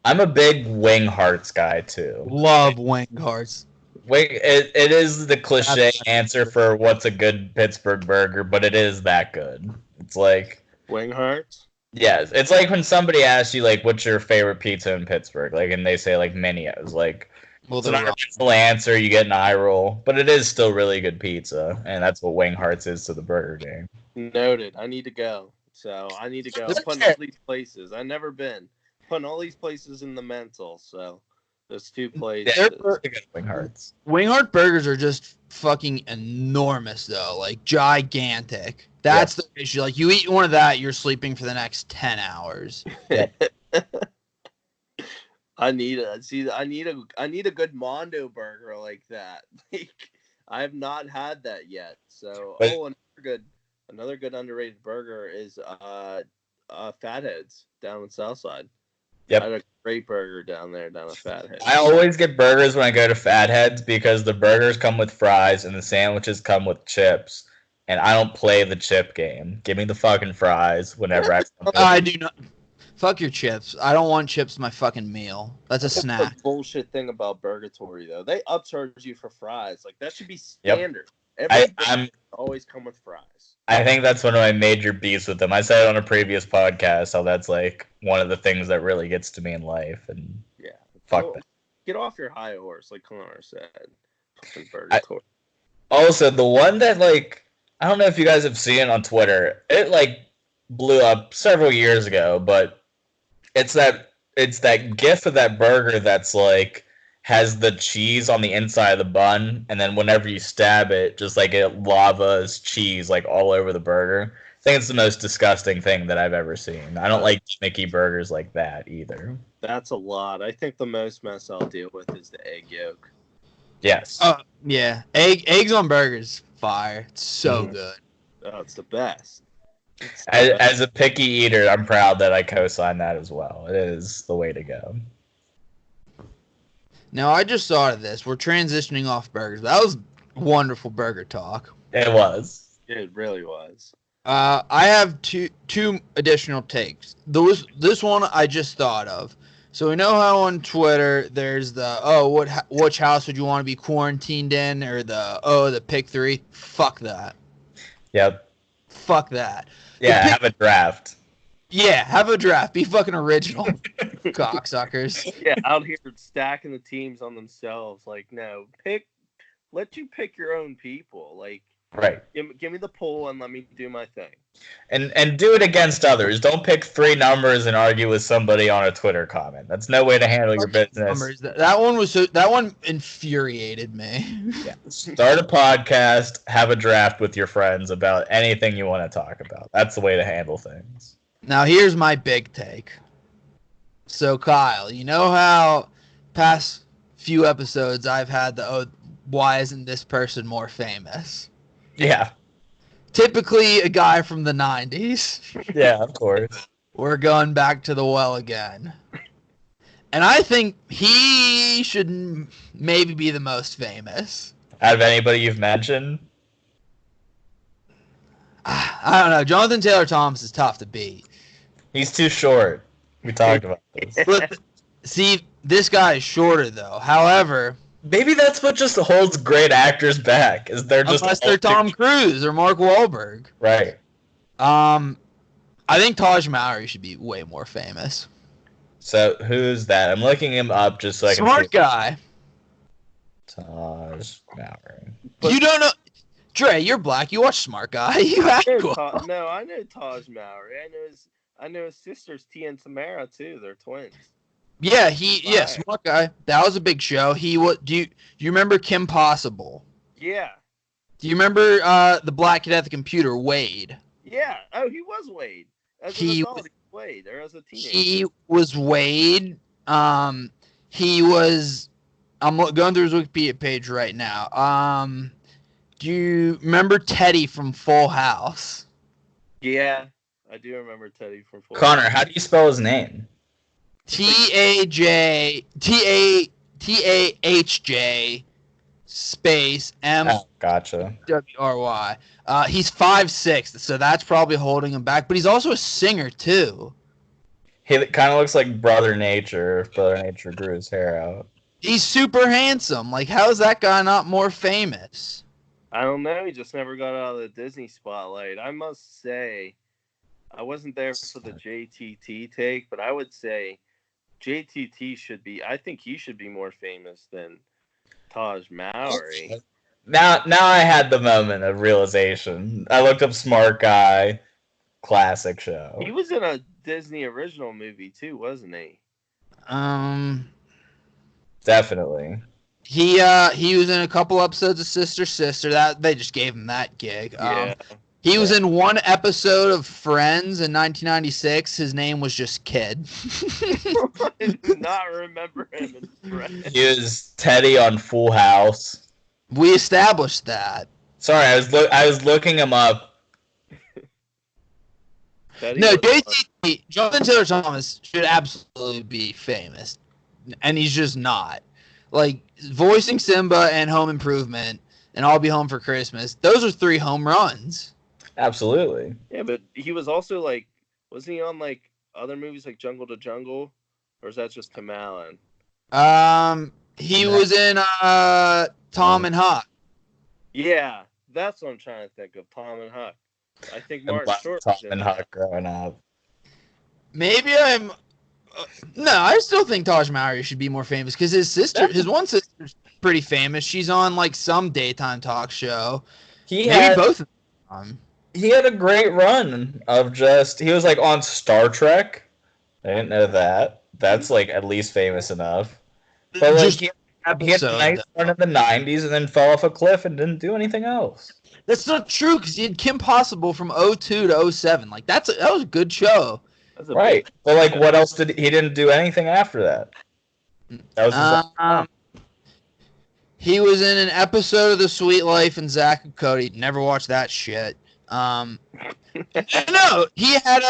I'm a big Wing Hearts guy, too. Love wing hearts. It is the cliche That's- answer for what's a good Pittsburgh burger, but it is that good. It's like, Wing Hearts? yes, it's like when somebody asks you, like, what's your favorite pizza in Pittsburgh? Like, and they say, like, Minio's. Like, Well, it's they're an wrong. unoriginal answer. You get an eye roll, but it is still really good pizza, and that's what Wing Hearts is to the burger game. Noted. I need to go. So I need to go. I'm putting all these places. I've never been. Putting all these places in the mental. So there's two places. Yeah, good Wing Hearts. Wing heart burgers are just fucking enormous though, like gigantic. That's the issue. Like you eat one of that, you're sleeping for the next 10 hours. I need a good Mondo burger like that. Like, I have not had that yet. So another good underrated burger is Fatheads down in Southside. Yep. I had a great burger down at Fatheads. I always get burgers when I go to Fatheads because the burgers come with fries and the sandwiches come with chips. And I don't play the chip game. Give me the fucking fries whenever I. I do not. Fuck your chips. I don't want chips in my fucking meal. That's a snack. The bullshit thing about Burgatory though, they upcharge you for fries. Like that should be standard. Every always come with fries. I think that's one of my major beefs with them. I said it on a previous podcast how that's like one of the things that really gets to me in life. And yeah, fuck that. Get off your high horse, like Connor said. Fucking Burgatory. Also, the one that like I don't know if you guys have seen it on Twitter. It like blew up several years ago, but it's that gif of that burger that's like has the cheese on the inside of the bun, and then whenever you stab it, just like it lavas cheese like all over the burger. I think it's the most disgusting thing that I've ever seen. I don't like Mickey burgers like that either. That's a lot. I think the most mess I'll deal with is the egg yolk. Yes. Yeah. Eggs on burgers, fire. It's so good. Oh, it's the best. As a picky eater, I'm proud that I co-sign that as well. It is the way to go. Now, I just thought of this. We're transitioning off burgers. That was wonderful burger talk. It was. It really was. I have two additional takes. This one I just thought of. So we know how on Twitter there's the which house would you want to be quarantined in, or the pick 3. Fuck that. Yep. Fuck that. Yeah, have a draft. Yeah, have a draft. Be fucking original, cocksuckers. Yeah, out here stacking the teams on themselves. Like, no, let you pick your own people. Like, Right. Give me the poll and let me do my thing. And do it against others. Don't pick 3 numbers and argue with somebody on a Twitter comment. That's no way to handle your business. That one infuriated me. Yeah. Start a podcast, have a draft with your friends about anything you want to talk about. That's the way to handle things. Now here's my big take. So Kyle, you know how past few episodes I've had why isn't this person more famous? Yeah. Typically a guy from the 90s. Yeah, of course. We're going back to the well again. And I think he should maybe be the most famous. Out of anybody you've mentioned? I don't know. Jonathan Taylor Thomas is tough to beat. He's too short. We talked about this. But see, this guy is shorter though. However, maybe that's what just holds great actors back. Is they're just unless they're Tom Cruise or Mark Wahlberg. Right. I think Taj Mowry should be way more famous. So who's that? I'm looking him up just so I can see. Smart guy. Taj Mowry. You don't know, Dre? You're black. You watch Smart Guy. You act cool. No, I know Taj Mowry. I know his sisters Tia and Tamara too. They're twins. Yeah, Smart Guy. That was a big show. Do you remember Kim Possible? Yeah. Do you remember the black kid at the computer, Wade? Yeah. Oh, he was Wade. As an adult, he was Wade, or as a teenager. He was Wade. He was. I'm going through his Wikipedia page right now. Do you remember Teddy from Full House? Yeah, I do remember Teddy from Full Connor, House. how do you spell his name? TAHJ space Gotcha. MWRY. He's 5'6", so that's probably holding him back. But he's also a singer too. He kind of looks like Brother Nature if Brother Nature grew his hair out. He's super handsome. Like, how is that guy not more famous? I don't know. He just never got out of the Disney spotlight. I must say, I wasn't there for the JTT take, but I would say JTT should be. I think he should be more famous than Taj Mowry. Now I had the moment of realization. I looked up Smart Guy, classic show. He was in a Disney original movie too, wasn't he? Definitely. He was in a couple episodes of Sister. That they just gave him that gig. Yeah. He was in one episode of Friends in 1996. His name was just Kid. I do not remember him in Friends. He was Teddy on Full House. We established that. Sorry, I was looking him up. No, JTT, Jonathan Taylor Thomas should absolutely be famous, and he's just not. Like, voicing Simba and Home Improvement and I'll Be Home for Christmas, those are 3 home runs. Absolutely. Yeah, but he was also like, wasn't he on like other movies like Jungle to Jungle, or is that just Tim Allen? He was in Tom and Huck. Yeah, that's what I'm trying to think of. Tom and Huck. I think Martin Short. Tom and Huck growing up. Maybe I'm. No, I still think Taj Mowry should be more famous because his one sister's pretty famous. She's on like some daytime talk show. Maybe both of them. He had a great run of he was like on Star Trek. I didn't know that. That's like at least famous enough. But like he had a nice run in the 90s and then fell off a cliff and didn't do anything else. That's not true because he had Kim Possible from 2002 to 07. Like that was a good show. Right. But like what else he didn't do anything after that. That was he was in an episode of The Sweet Life and Zack and Cody. Never watched that shit. No, he had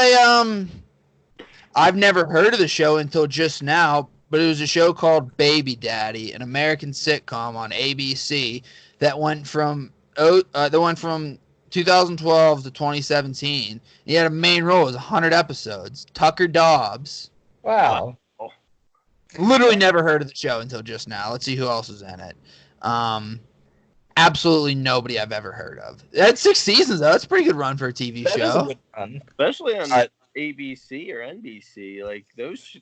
I've never heard of the show until just now, but it was a show called Baby Daddy, an American sitcom on ABC that went from 2012 to 2017. He had a main role. It was 100 episodes. Tucker Dobbs. Wow. Literally never heard of the show until just now. Let's see who else is in it. Absolutely nobody I've ever heard of. It had 6 seasons, though. That's a pretty good run for a TV show. Is a good run. Especially on ABC or NBC. Like, those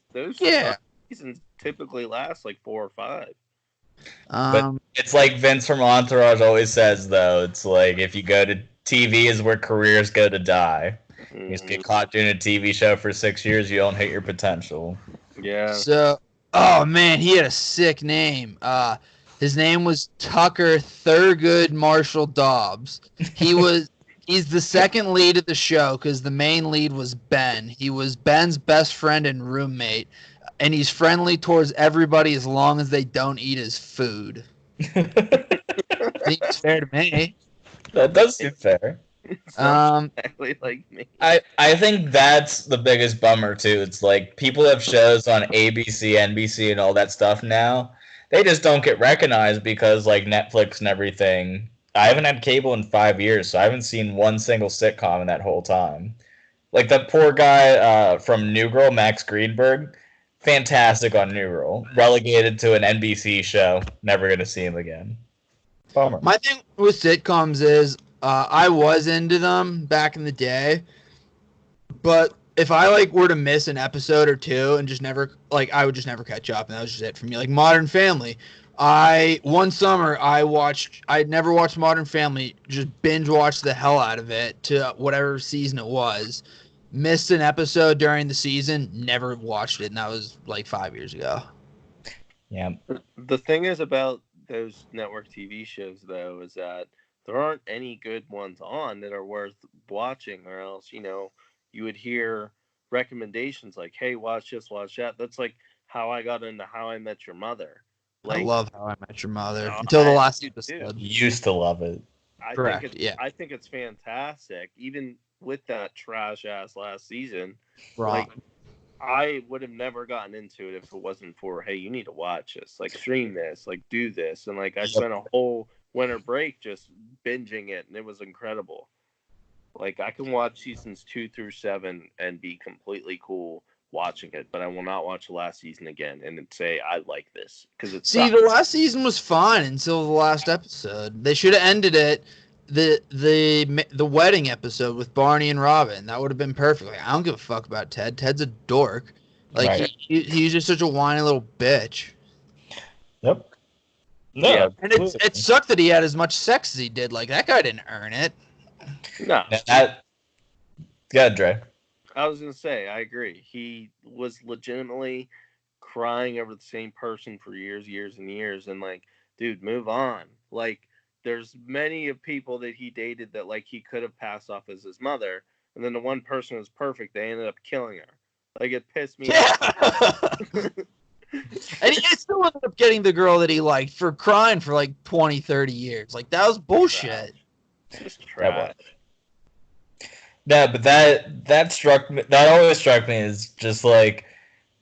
seasons typically last like 4 or 5. But it's like Vince from Entourage always says, though. It's like if you go to TV is where careers go to die. You just get caught doing a TV show for 6 years, you don't hit your potential. Yeah. So, oh man, he had a sick name. His name was Tucker Thurgood Marshall Dobbs. He's the second lead of the show because the main lead was Ben. He was Ben's best friend and roommate, and he's friendly towards everybody as long as they don't eat his food. Seems fair to me. That does seem fair. Exactly like me. I think that's the biggest bummer too. It's like people have shows on ABC, NBC, and all that stuff now. They just don't get recognized because like Netflix and everything. I haven't had cable in 5 years, so I haven't seen one single sitcom in that whole time. Like that poor guy from New Girl, Max Greenberg, fantastic on New Girl. Relegated to an NBC show. Never gonna see him again. Bummer. My thing with sitcoms is I was into them back in the day, but if I like were to miss an episode or two and just never I would just never catch up, and that was just it for me. Like Modern Family, one summer I'd never watched Modern Family, just binge watched the hell out of it to whatever season it was. Missed an episode during the season, never watched it, and that was like 5 years ago. Yeah. The thing is about those network TV shows, though, is that there aren't any good ones on that are worth watching, or else, you would hear recommendations like, hey, watch this, watch that. That's like how I got into How I Met Your Mother. I love How I Met Your Mother until the last episode. Used to love it. Correct. I think it's fantastic, even with that trash ass last season. Right. Like, I would have never gotten into it if it wasn't for, hey, you need to watch this, like stream this, like do this, and like I spent a whole winter break just binging it, and it was incredible. Like I can watch seasons 2 through 7 and be completely cool watching it, but I will not watch the last season again and then say I like this because it's. See, the last season was fine until the last episode. They should have ended it the wedding episode with Barney and Robin. That would have been perfect. Like, I don't give a fuck about Ted. Ted's a dork. Like Right. he's just such a whiny little bitch. Yep. No, Yeah. And it sucked that he had as much sex as he did. Like that guy didn't earn it. No. Yeah, Dre. I was gonna say, I agree. He was legitimately crying over the same person for years, and years, and like, dude, move on. Like, there's many of people that he dated that like he could have passed off as his mother, and then the one person was perfect. They ended up killing her. Like, it pissed me off. And he still ended up getting the girl that he liked for crying for like 20, 30 years. Like that was bullshit. Just trash. No, but that struck me. That always struck me as just like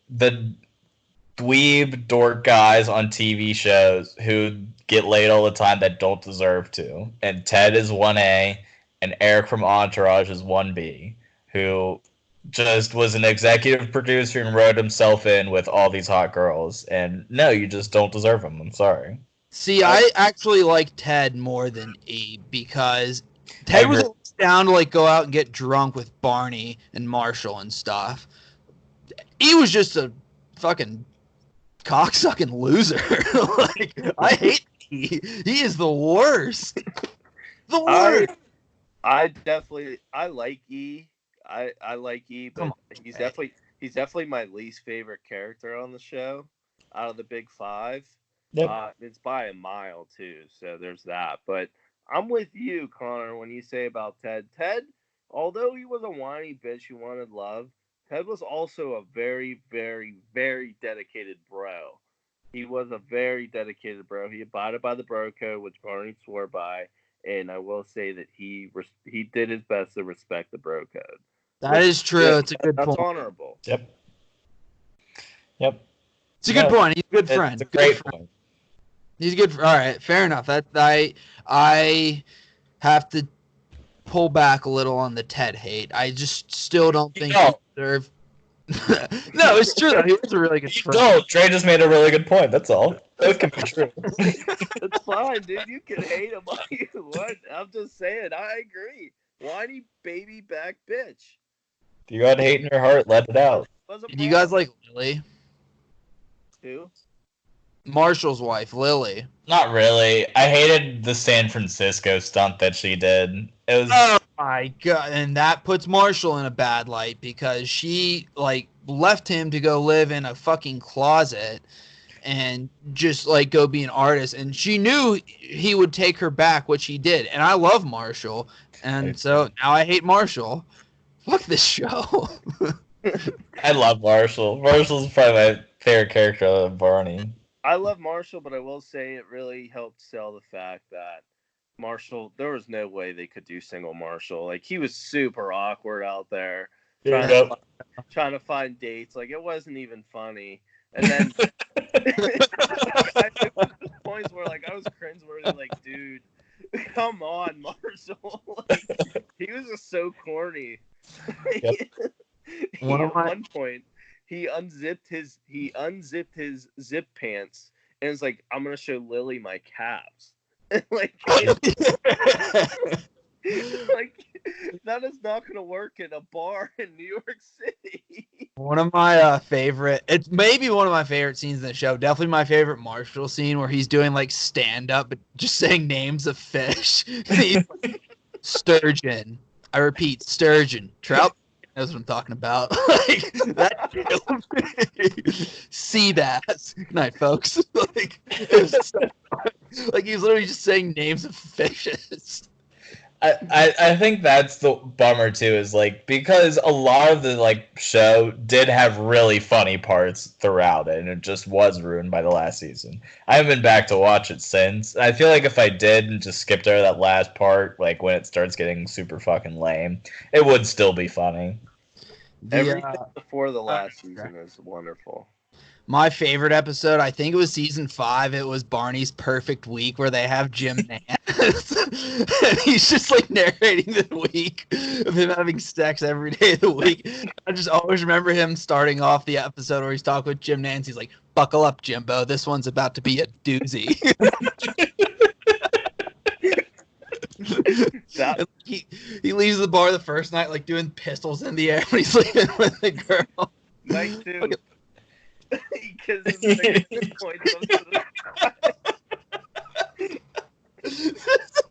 the dweeb dork guys on TV shows who get laid all the time that don't deserve to. And Ted is 1A, and Eric from Entourage is 1B, who just was an executive producer and wrote himself in with all these hot girls. And no, you just don't deserve them. I'm sorry. See, I actually like Ted more than E because Ted was down to like go out and get drunk with Barney and Marshall and stuff. E was just a fucking cocksucking loser. Like I hate E. He is the worst. The worst. I like E. I like E, but he's definitely my least favorite character on the show out of the big five. Yep. It's by a mile too, so there's that. But I'm with you, Connor, when you say about Ted. Ted, although he was a whiny bitch who wanted love, Ted was also a very, very, very dedicated bro. He was a very dedicated bro. He abided by the bro code, which Barney swore by, and I will say that he did his best to respect the bro code. That is true. It's a good point. That's honorable. Yep. It's a good point. He's a good friend. It's a great point. He's good. All right, fair enough. I have to pull back a little on the Ted hate. I just still don't think he deserved. No, it's true though. He was a really good friend. No, Trey just made a really good point. That's all. It can be true. It's fine, dude. You can hate him all you want. I'm just saying. I agree. Whiny baby back bitch. If you got hate in your heart, let it out. Do you guys like Lily? Who? Marshall's wife, Lily. Not really. I hated the San Francisco stunt that she did. It was Oh my god! And that puts Marshall in a bad light because she like left him to go live in a fucking closet and just like go be an artist. And she knew he would take her back, which he did. And I love Marshall, and so now I hate Marshall. Fuck this show. I love Marshall. Marshall's probably my favorite character of Barney. I love Marshall, but I will say it really helped sell the fact that Marshall, there was no way they could do single Marshall. Like, he was super awkward out there trying to find dates. Like, it wasn't even funny. And then there was points where like I was cringeworthy, like, dude, come on, Marshall. Like, he was just so corny. Yep. At one point he unzipped his zip pants and was like, I'm gonna show Lily my calves. like that is not gonna work in a bar in New York City. One of my favorite, it's maybe one of my favorite scenes in the show. Definitely my favorite Marshall scene where he's doing like stand up, but just saying names of fish. Sturgeon. I repeat, sturgeon. Trout. That's what I'm talking about. Like that. Sea bass. Good night, folks. Like, like he's literally just saying names of fishes. I think that's the bummer too, is like because a lot of the like show did have really funny parts throughout it, and it just was ruined by the last season. I haven't been back to watch it since. I feel like if I did and just skipped over that last part, like when it starts getting super fucking lame, it would still be funny. Everything before the last season is wonderful. My favorite episode, I think it was season 5. It was Barney's Perfect Week, where they have Jim Nance. And he's just like narrating the week of him having sex every day of the week. I just always remember him starting off the episode where he's talking with Jim Nance. He's like, "Buckle up, Jimbo. This one's about to be a doozy." He leaves the bar the first night like doing pistols in the air when he's leaving with the girl. Night 2. Because the point comes to the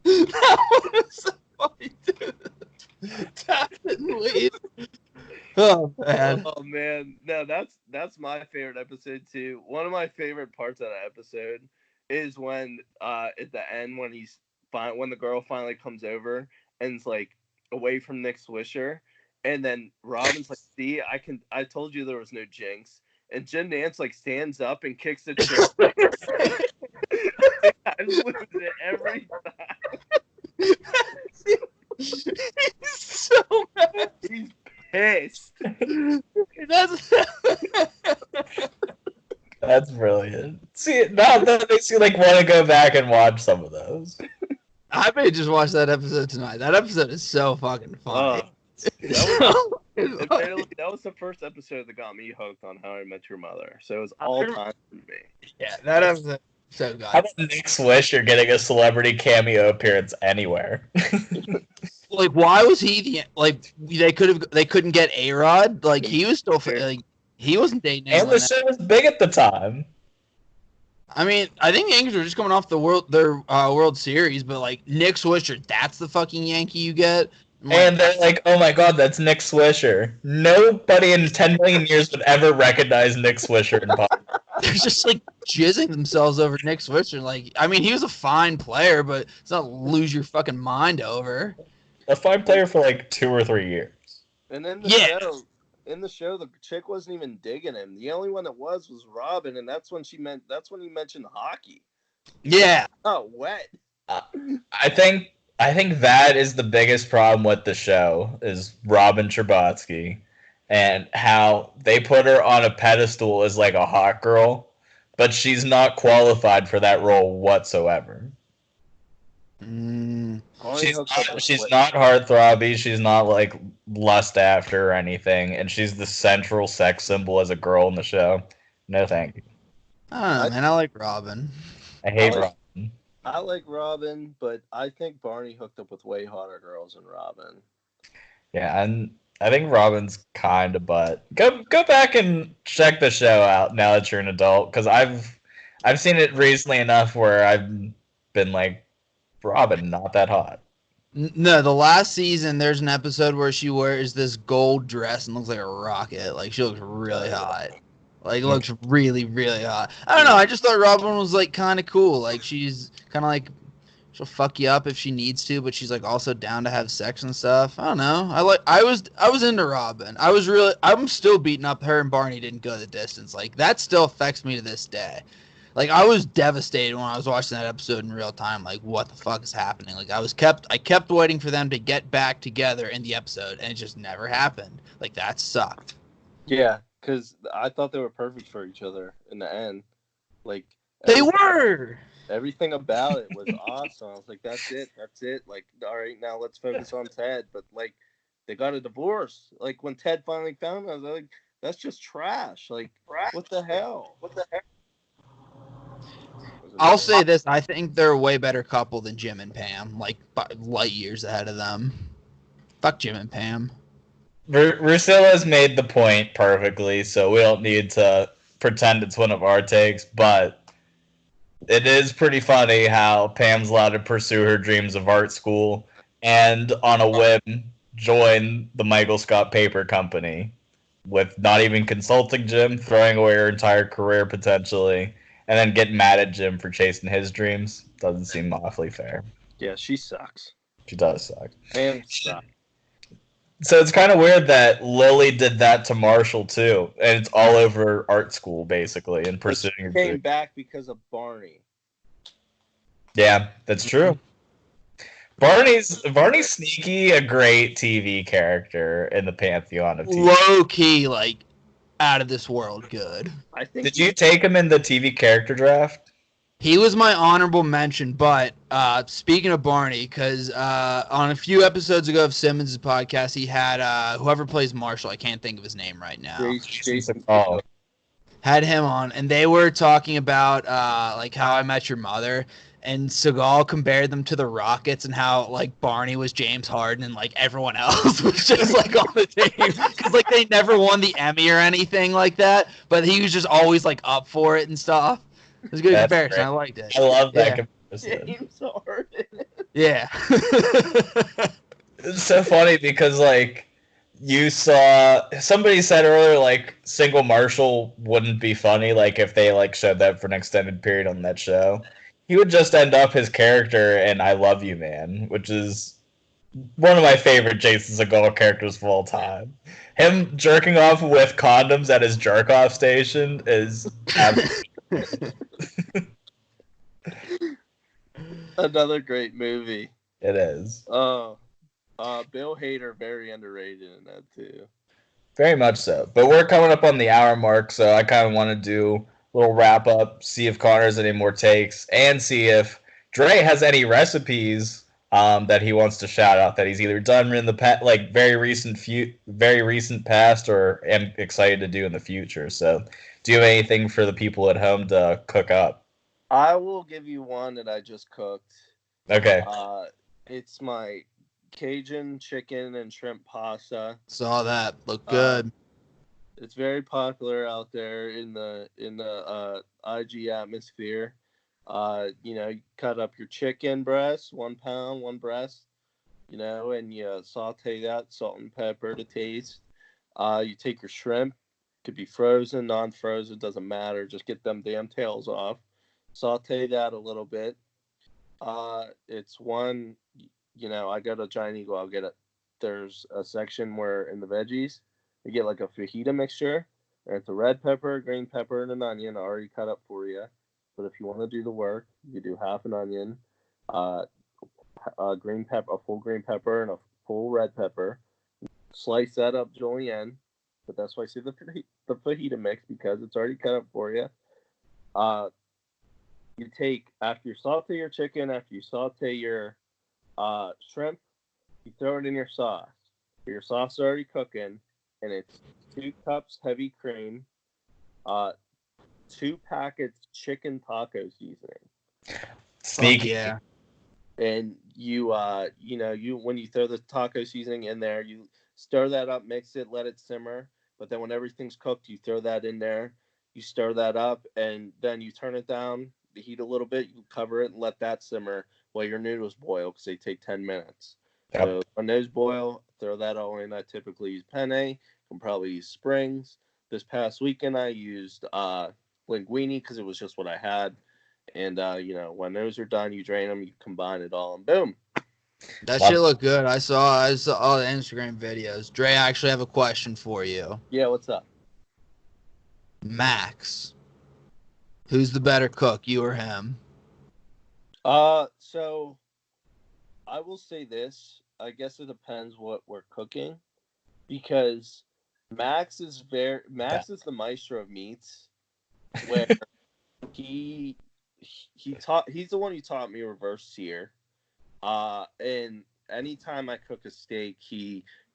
that was so funny, dude. Tap it and leave. Oh man. Oh man. No, that's my favorite episode too. One of my favorite parts of that episode is when at the end when when the girl finally comes over and is like away from Nick Swisher, and then Robin's like, "See, I told you there was no jinx." And Jim Nance like stands up and kicks the chair. I lose it every time. He's so mad. He's pissed. That's brilliant. See, now that makes you like want to go back and watch some of those. I may just watch that episode tonight. That episode is so fucking funny. That was the first episode that got me hooked on How I Met Your Mother. So it was all time for me. Yeah, that episode so good. How about Nick Swisher getting a celebrity cameo appearance anywhere? Like, why was he they couldn't get A-Rod? Like, he was still like he wasn't dating anyone. And the show was big at the time. I mean, I think the Yankees were just coming off their World Series, but like Nick Swisher, that's the fucking Yankee you get. And they're like, oh my god, that's Nick Swisher. Nobody in 10 million years would ever recognize Nick Swisher in pop. They're just like jizzing themselves over Nick Swisher. Like, I mean, he was a fine player, but it's not lose your fucking mind over. A fine player for like 2 or 3 years. And then in the show, the chick wasn't even digging him. The only one that was Robin, and that's when he mentioned hockey. Yeah. Oh, wet. I think that is the biggest problem with the show is Robin Scherbatsky and how they put her on a pedestal as like a hot girl, but she's not qualified for that role whatsoever. She's not heartthrobby. She's not like lust after or anything, and she's the central sex symbol as a girl in the show. No, thank you. I don't know, man. I like Robin. I hate Robin. I like Robin, but I think Barney hooked up with way hotter girls than Robin. Yeah, and I think Robin's kind of butt. Go back and check the show out now that you're an adult, because I've seen it recently enough where I've been like, Robin, not that hot. No, the last season, there's an episode where she wears this gold dress and looks like a rocket. Like, she looks really hot. Like, looks really, really hot. I don't know. I just thought Robin was, like, kind of cool. Like, she's kind of like, she'll fuck you up if she needs to, but she's, like, also down to have sex and stuff. I don't know. I was into Robin. I'm still beating up her and Barney didn't go the distance. Like, that still affects me to this day. Like, I was devastated when I was watching that episode in real time. Like, what the fuck is happening? Like, I kept waiting for them to get back together in the episode, and it just never happened. Like, that sucked. Yeah, because I thought they were perfect for each other in the end. Like, They were. everything about it was awesome. I was like, that's it. Like, all right, now let's focus on Ted. But like, they got a divorce. Like, when Ted finally found him, I was like, that's just trash. Like, what the hell? I'll say this: I think they're a way better couple than Jim and Pam. Like, light years ahead of them. Fuck Jim and Pam. Rusilla's made the point perfectly, so we don't need to pretend it's one of our takes, but it is pretty funny how Pam's allowed to pursue her dreams of art school and, on a whim, join the Michael Scott Paper Company with not even consulting Jim, throwing away her entire career potentially, and then get mad at Jim for chasing his dreams. Doesn't seem awfully fair. Yeah, she sucks. She does suck. Pam sucks. So it's kind of weird that Lily did that to Marshall too, and it's all over art school basically and pursuing her Came dream. back because of Barney. Yeah, that's true. Barney's sneaky, a great TV character in the pantheon of TV. Low key, like, out of this world good. I think. Did you take him in the TV character draft? He was my honorable mention, but speaking of Barney, because on a few episodes ago of Simmons' podcast, he had whoever plays Marshall, I can't think of his name right now, Jason. Oh, had him on, and they were talking about like How I Met Your Mother, and Seagal compared them to the Rockets, and how like Barney was James Harden, and like everyone else was just like on the team, because like they never won the Emmy or anything like that, but he was just always like up for it and stuff. It was a good That's comparison. great. I liked it. I love that Yeah. comparison. James Harden. Yeah. It's so funny because like you saw somebody said earlier like single Marshall wouldn't be funny like if they like showed that for an extended period on that show. He would just end up his character in I Love You Man, which is one of my favorite Jason Segel characters of all time. Him jerking off with condoms at his jerk off station is absolutely Another great movie. it is. Bill Hader, very underrated in that too. Very much so. But we're coming up on the hour mark, so I kind of want to do a little wrap up, see if Connor has any more takes, and see if Dre has any recipes that he wants to shout out that he's either done in the past, like very recent past, or am excited to do in the future. So, do you have anything for the people at home to cook up? I will give you one that I just cooked. Okay. It's my Cajun chicken and shrimp pasta. Saw that. Looked good. It's very popular out there in the IG atmosphere. You cut up your chicken breast, 1 pound, one breast, and you saute that, salt and pepper to taste. You take your shrimp, could be frozen, non-frozen, doesn't matter. Just get them damn tails off. Saute that a little bit. It's one, I go to Giant Eagle, I'll get it. There's a section where in the veggies, you get like a fajita mixture. And it's a red pepper, green pepper, and an onion already cut up for you. But if you want to do the work, you do half an onion, a green pepper, a full green pepper, and a full red pepper. Slice that up julienne, but that's why I say the fajita mix because it's already cut up for you. You take after you saute your chicken, after you saute your shrimp, you throw it in your sauce. Your sauce is already cooking, and it's 2 cups heavy cream, 2 packets chicken taco seasoning. Sneaky. Yeah. And you when you throw the taco seasoning in there, you stir that up, mix it, let it simmer. But then when everything's cooked, you throw that in there. You stir that up, and then you turn it down, the heat a little bit. You cover it and let that simmer while your noodles boil because they take 10 minutes. Yep. So when those boil, throw that all in. I typically use penne. Can probably use Springs. This past weekend, I used linguine because it was just what I had. And when those are done, you drain them, you combine it all, and boom. That shit looked good. I saw all the Instagram videos. Dre, I actually have a question for you. Yeah, what's up? Max, who's the better cook, you or him? So I will say this. I guess it depends what we're cooking, because Max is the maestro of meats, where he's the one who taught me reverse sear. And anytime I cook a steak,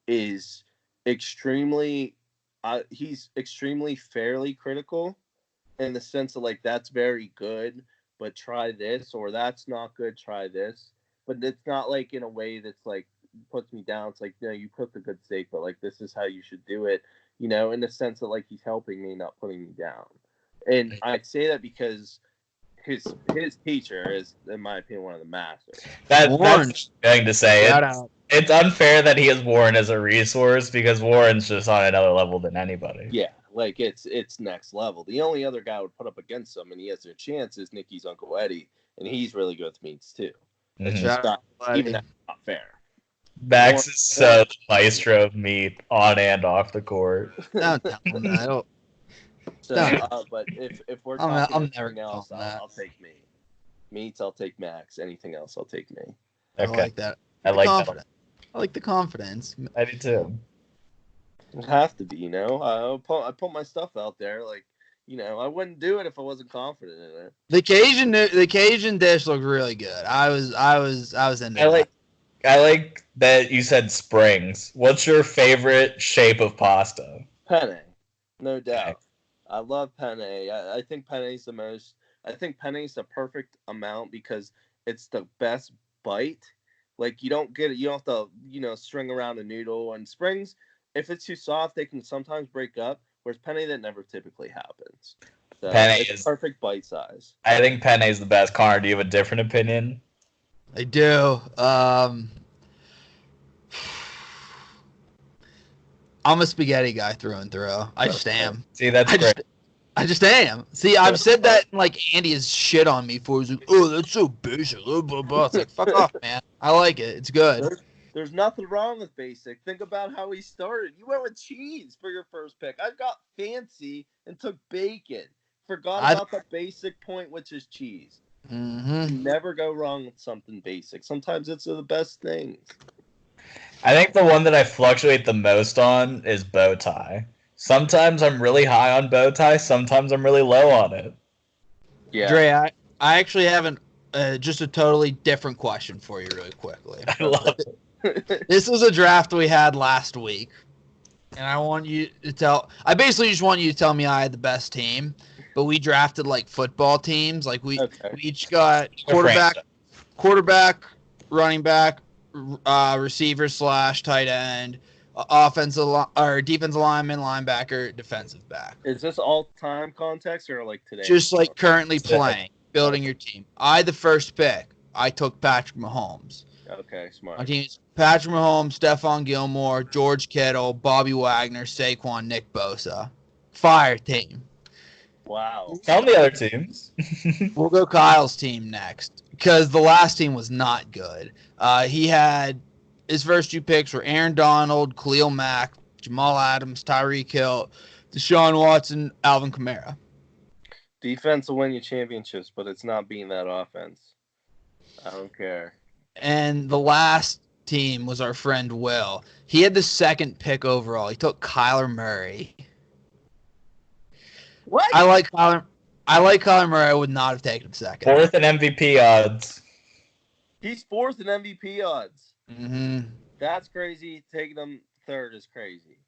is extremely he's extremely fairly critical, in the sense of like, that's very good, but try this, or that's not good, try this. But it's not like in a way that's like puts me down. It's like, you cooked a good steak, but like, this is how you should do it, in the sense that like, he's helping me, not putting me down. And I say that because his teacher is, in my opinion, one of the masters. That's going to say it. It's unfair that he has Warren as a resource, because Warren's just on another level than anybody. Yeah, like it's next level. The only other guy I would put up against him, and he has a chance, is Nikki's Uncle Eddie, and he's really good with meats too. It's just not, even that's not fair. Max is so the maestro of meat on and off the court. Don't tell him that. So, but if we're talking anything else, I'll take meat. Meats, I'll take Max. Anything else, I'll take me. Okay. I like that. I like that. I like the confidence. I do too. It has to be, I put my stuff out there, like, I wouldn't do it if I wasn't confident in it. The Cajun dish looked really good. I was into it. I like that you said Springs. What's your favorite shape of pasta? Penne, no doubt. I love penne. I think penne's the most. I think penne's the perfect amount because it's the best bite. Like, you don't have to, string around a noodle. And Springs, if it's too soft, they can sometimes break up. Whereas penne, that never typically happens. So penne is perfect bite size. I think penne is the best. Connor, do you have a different opinion? I do. I'm a spaghetti guy through and through. I just am. See, that's great. I just am. See, I've said that, and like, Andy has shit on me for. He's like, "Oh, that's so basic." Blah, blah, blah. It's like, fuck off, man. I like it. It's good. There's nothing wrong with basic. Think about how he started. You went with cheese for your first pick. I got fancy and took bacon. Forgot about the basic point, which is cheese. Mm-hmm. You never go wrong with something basic. Sometimes it's the best things. I think the one that I fluctuate the most on is bow tie. Sometimes I'm really high on bow tie. Sometimes I'm really low on it. Yeah. Dre, I actually have just a totally different question for you really quickly. I love it. This was a draft we had last week. And I want you to I basically just want you to tell me I had the best team. But we drafted like football teams. Like we each got quarterback, running back, receiver / tight end, offensive or defensive lineman, linebacker, defensive back. Is this all time context or like today? Just like currently playing, building your team. The first pick. I took Patrick Mahomes. Okay, smart. My team is Patrick Mahomes, Stephon Gilmore, George Kittle, Bobby Wagner, Saquon, Nick Bosa. Fire team. Wow. Tell me the other teams. We'll go Kyle's team next because the last team was not good. He had his first 2 picks were Aaron Donald, Khalil Mack, Jamal Adams, Tyreek Hill, Deshaun Watson, Alvin Kamara. Defense will win you championships, but it's not being that offense. I don't care. And the last team was our friend Will. He had the 2nd pick overall. He took Kyler Murray. What? I like Kyler Murray. I would not have taken him 2nd. 4th in MVP odds. He's 4th in MVP odds. Mm-hmm. That's crazy. Taking him 3rd is crazy.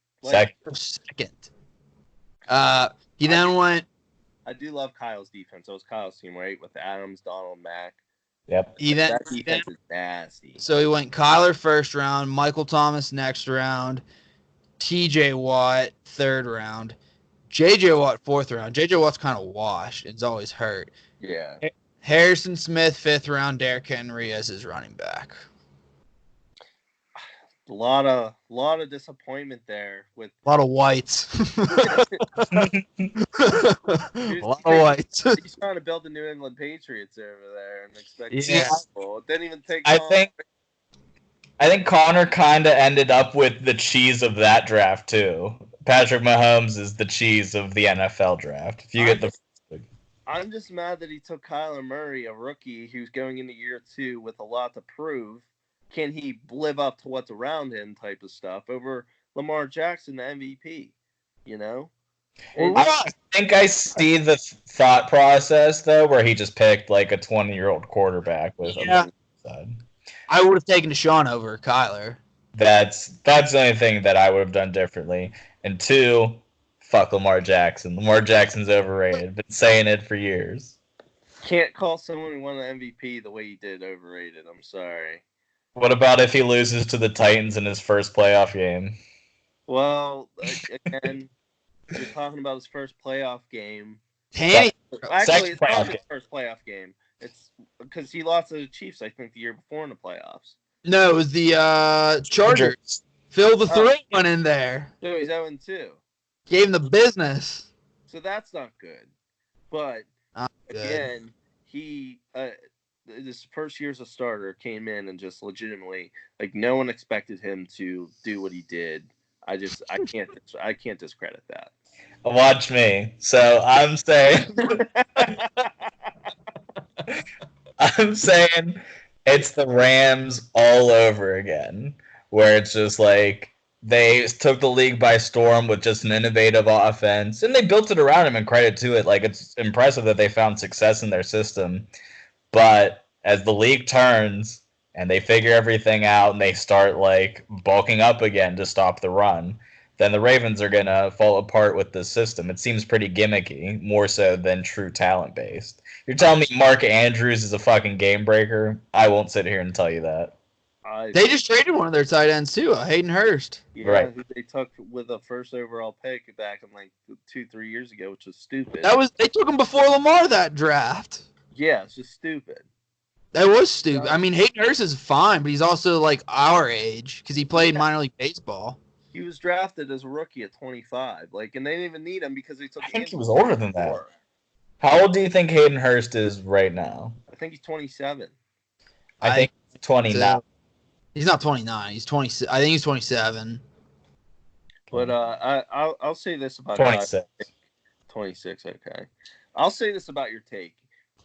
Second. He then went. I do love Kyle's defense. It was Kyle's team, right? With Adams, Donald, Mack. Yep. That defense is nasty. So he went Kyler 1st round, Michael Thomas next round, TJ Watt 3rd round, J.J. Watt, 4th round. J.J. Watt's kind of washed. It's always hurt. Yeah. Harrison Smith, 5th round. Derrick Henry as his running back. A lot of disappointment there with A lot of whites. A lot of whites. He's trying to build the New England Patriots over there and expect Yeah. it didn't even take I long. think Connor kind of ended up with the cheese of that draft too. Patrick Mahomes is the cheese of the NFL draft. If you get the I'm just mad that he took Kyler Murray, a rookie who's going into year 2 with a lot to prove. Can he live up to what's around him type of stuff over Lamar Jackson, the MVP, you know? I think I see the thought process, though, where he just picked like a 20-year-old quarterback with a side. I would have taken Deshaun over Kyler. That's the only thing that I would have done differently. And 2, fuck Lamar Jackson. Lamar Jackson's overrated. Been saying it for years. Can't call someone who won the MVP the way he did overrated. I'm sorry. What about if he loses to the Titans in his first playoff game? Well, again, you're talking about his first playoff game. Tanny. Actually, it's not his first playoff game. It's because he lost to the Chiefs, I think, the year before in the playoffs. No, it was the Chargers. Phil the Thrill went in there. So he's 0-2. Gave him the business. So that's not good. But, again, he... this first year as a starter came in and just legitimately, like, no one expected him to do what he did. I can't discredit that. Watch me. So I'm saying it's the Rams all over again, where it's just like they took the league by storm with just an innovative offense, and they built it around him, and credit to it. Like, it's impressive that they found success in their system. But as the league turns and they figure everything out and they start like bulking up again to stop the run, then the Ravens are going to fall apart with this system. It seems pretty gimmicky, more so than true talent based. You're telling me Mark Andrews is a fucking game breaker? I won't sit here and tell you that. They just traded one of their tight ends too, Hayden Hurst. Yeah, right. Who they took with a first overall pick back in like 2-3 years ago, which was stupid. They took him before Lamar that draft. Yeah, it's just stupid. That was stupid. I mean, Hayden Hurst is fine, but he's also like our age because he played minor league baseball. He was drafted as a rookie at 25, like, and they didn't even need him because they took. I think he was older than that. How old do you think Hayden Hurst is right now? I think he's 27. I think he's 29. He's not 29. He's 20. I think he's 27. But I'll say this about 26. 26. Okay. I'll say this about your take.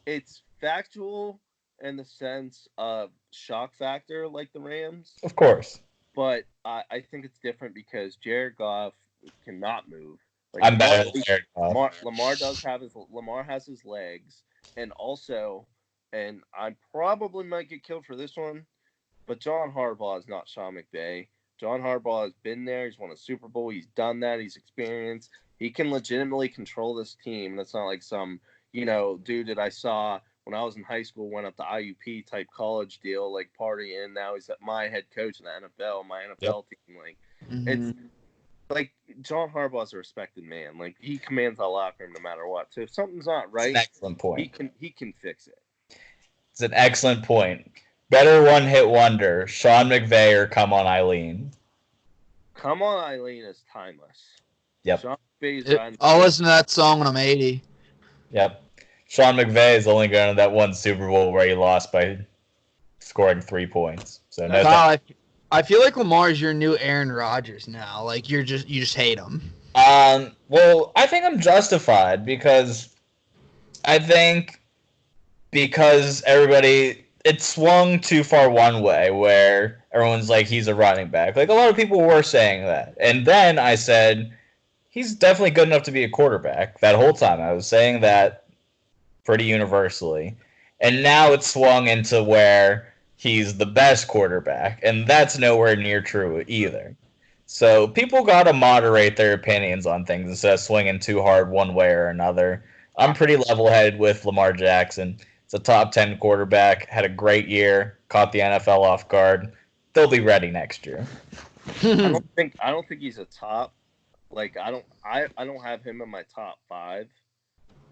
It's factual in the sense of shock factor, like the Rams. Of course. But I think it's different because Jared Goff cannot move. Like, I'm better than Jared Goff. Lamar has his legs, and also, and I probably might get killed for this one, but John Harbaugh is not Sean McVay. John Harbaugh has been there. He's won a Super Bowl. He's done that. He's experienced. He can legitimately control this team. And it's not like some, dude that I saw when I was in high school went up to IUP type college deal, like partying. Now he's my head coach in the NFL, my NFL team. Like, It's like John Harbaugh's a respected man. Like, he commands the locker room no matter what. So if something's not right, it's an excellent point. He can fix it. It's an excellent point. Better one-hit wonder, Sean McVay or Come On Eileen? Come On Eileen is timeless. Yep. Sean McVay's I'll listen to that song when I'm 80. Yep. Sean McVay is only going to that one Super Bowl where he lost by scoring 3 points. So no. Kyle, I feel like Lamar's your new Aaron Rodgers now. Like, you just hate him. Well, I think I'm justified because everybody, it swung too far one way where everyone's like, he's a running back. Like, a lot of people were saying that. And then I said, he's definitely good enough to be a quarterback. That whole time I was saying that pretty universally. And now it's swung into where he's the best quarterback. And that's nowhere near true either. So people got to moderate their opinions on things instead of swinging too hard one way or another. I'm pretty level-headed with Lamar Jackson. It's a top 10 quarterback, had a great year, caught the NFL off guard. They'll be ready next year. I don't think he's a top Like I don't have him in my top 5.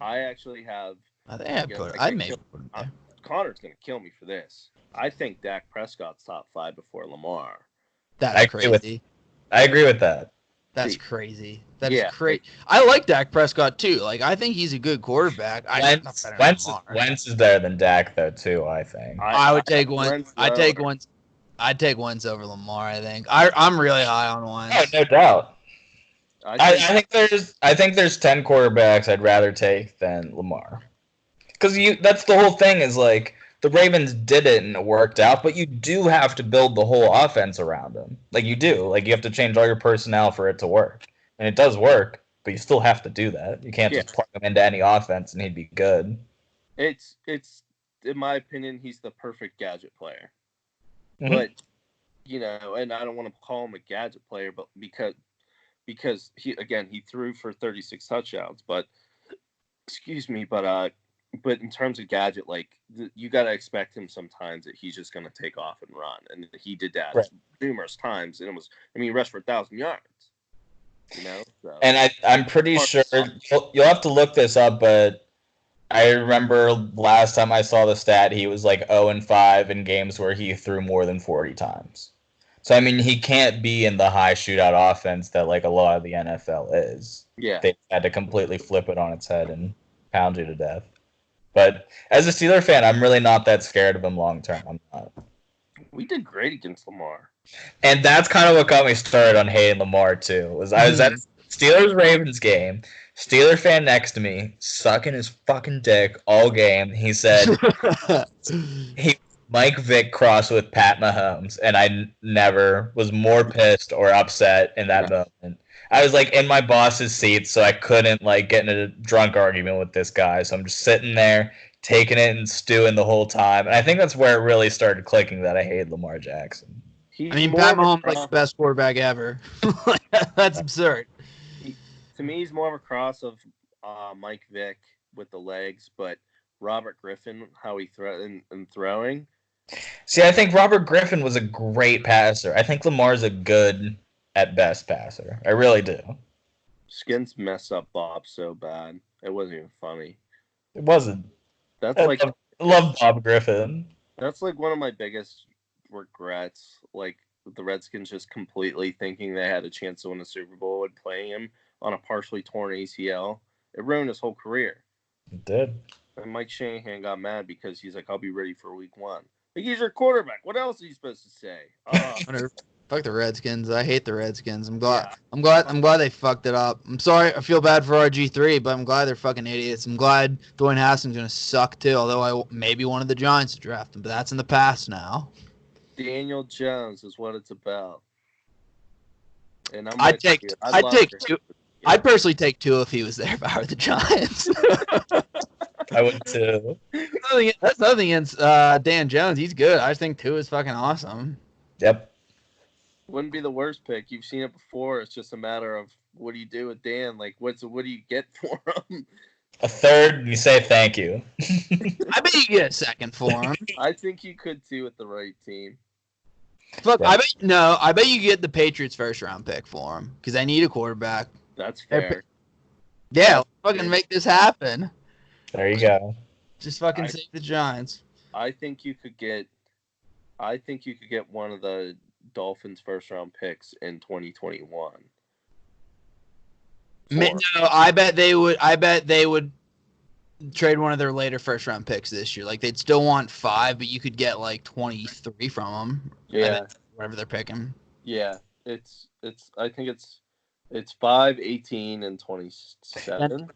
I actually have. I think I'd You know, put. I I'd get maybe kill, put him there. Connor's gonna kill me for this. I think Dak Prescott's top 5 before Lamar. That's I agree with crazy. I agree with that. That's crazy. That is Yeah, crazy. I like Dak Prescott too. Like I think he's a good quarterback. Not better than Lamar. Wentz is better than Dak though too. I think. I would have take one. Wentz I'd take lower. one. I'd take Wentz over Lamar. I think. I'm really high on Oh, Wentz. no doubt. I I think think there's 10 quarterbacks I'd rather take than Lamar. Because that's the whole thing is like the Ravens did it and it worked out, but you do have to build the whole offense around him. Like you do. Like you have to change all your personnel for it to work. And it does work, but you still have to do that. You can't Yeah. just plug him into any offense and he'd be good. it's in my opinion he's the perfect gadget player. Mhm. But and I don't want to call him a gadget player, but because he threw for 36 touchdowns, but excuse me, but in terms of gadget, like you got to expect him sometimes that he's just going to take off and run, and he did that Right. numerous times, and he rushed for 1,000 yards. So. And I'm pretty sure you'll have to look this up, but I remember last time I saw the stat, he was like 0-5 in games where he threw more than 40 times. So I mean, he can't be in the high shootout offense that like a lot of the NFL is. Yeah, They had to completely flip it on its head and pound you to death. But as a Steeler fan, I'm really not that scared of him long term. I'm not. we did great against Lamar. And that's kind of what got me started on hating Lamar too. I was at a Steelers Ravens game. Steeler fan next to me sucking his fucking dick all game. He said Mike Vick crossed with Pat Mahomes, and I never was more pissed or upset in that moment. I was like in my boss's seat, so I couldn't like get in a drunk argument with this guy. So I'm just sitting there taking it and stewing the whole time. And I think that's where it really started clicking that I hated Lamar Jackson. Pat Mahomes like the best quarterback ever. That's absurd. To me, he's more of a cross of Mike Vick with the legs, but Robert Griffin, how he and throwing. See, I think Robert Griffin was a great passer. I think Lamar's a good, at best, passer. I really do. Skins messed up Bob so bad. It wasn't even funny. It wasn't. I love Bob Griffin. That's like one of my biggest regrets. Like the Redskins just completely thinking they had a chance to win a Super Bowl and playing him on a partially torn ACL. It ruined his whole career. It did. And Mike Shanahan got mad because he's like, I'll be ready for week 1. Like, he's your quarterback. What else are you supposed to say? Fuck the Redskins. I hate the Redskins. I'm glad they fucked it up. I'm sorry. I feel bad for RG3, but I'm glad they're fucking idiots. I'm glad Dwayne Haskins gonna suck too. Although I maybe wanted the Giants to draft him, but that's in the past now. Daniel Jones is what it's about. And I'd take 2. I'd personally take 2 if he was there if I were the Giants. I would too. That's nothing against Dan Jones. He's good. I just think 2 is fucking awesome. Yep. Wouldn't be the worst pick. You've seen it before. It's just a matter of what do you do with Dan? Like, what do you get for him? A third, and you say thank you. I bet you get a second for him. I think you could too with the right team. Fuck, yeah. I bet you get the Patriots first round pick for him because they need a quarterback. That's fair. Yeah, let's fucking make this happen. There you go. Just fucking save the Giants. I think you could get one of the Dolphins first round picks in 2021. No, I bet they would trade one of their later first round picks this year. Like they'd still want 5, but you could get like 23 from them. Yeah, whatever they're picking. Yeah, I think it's 5, 18, and 27.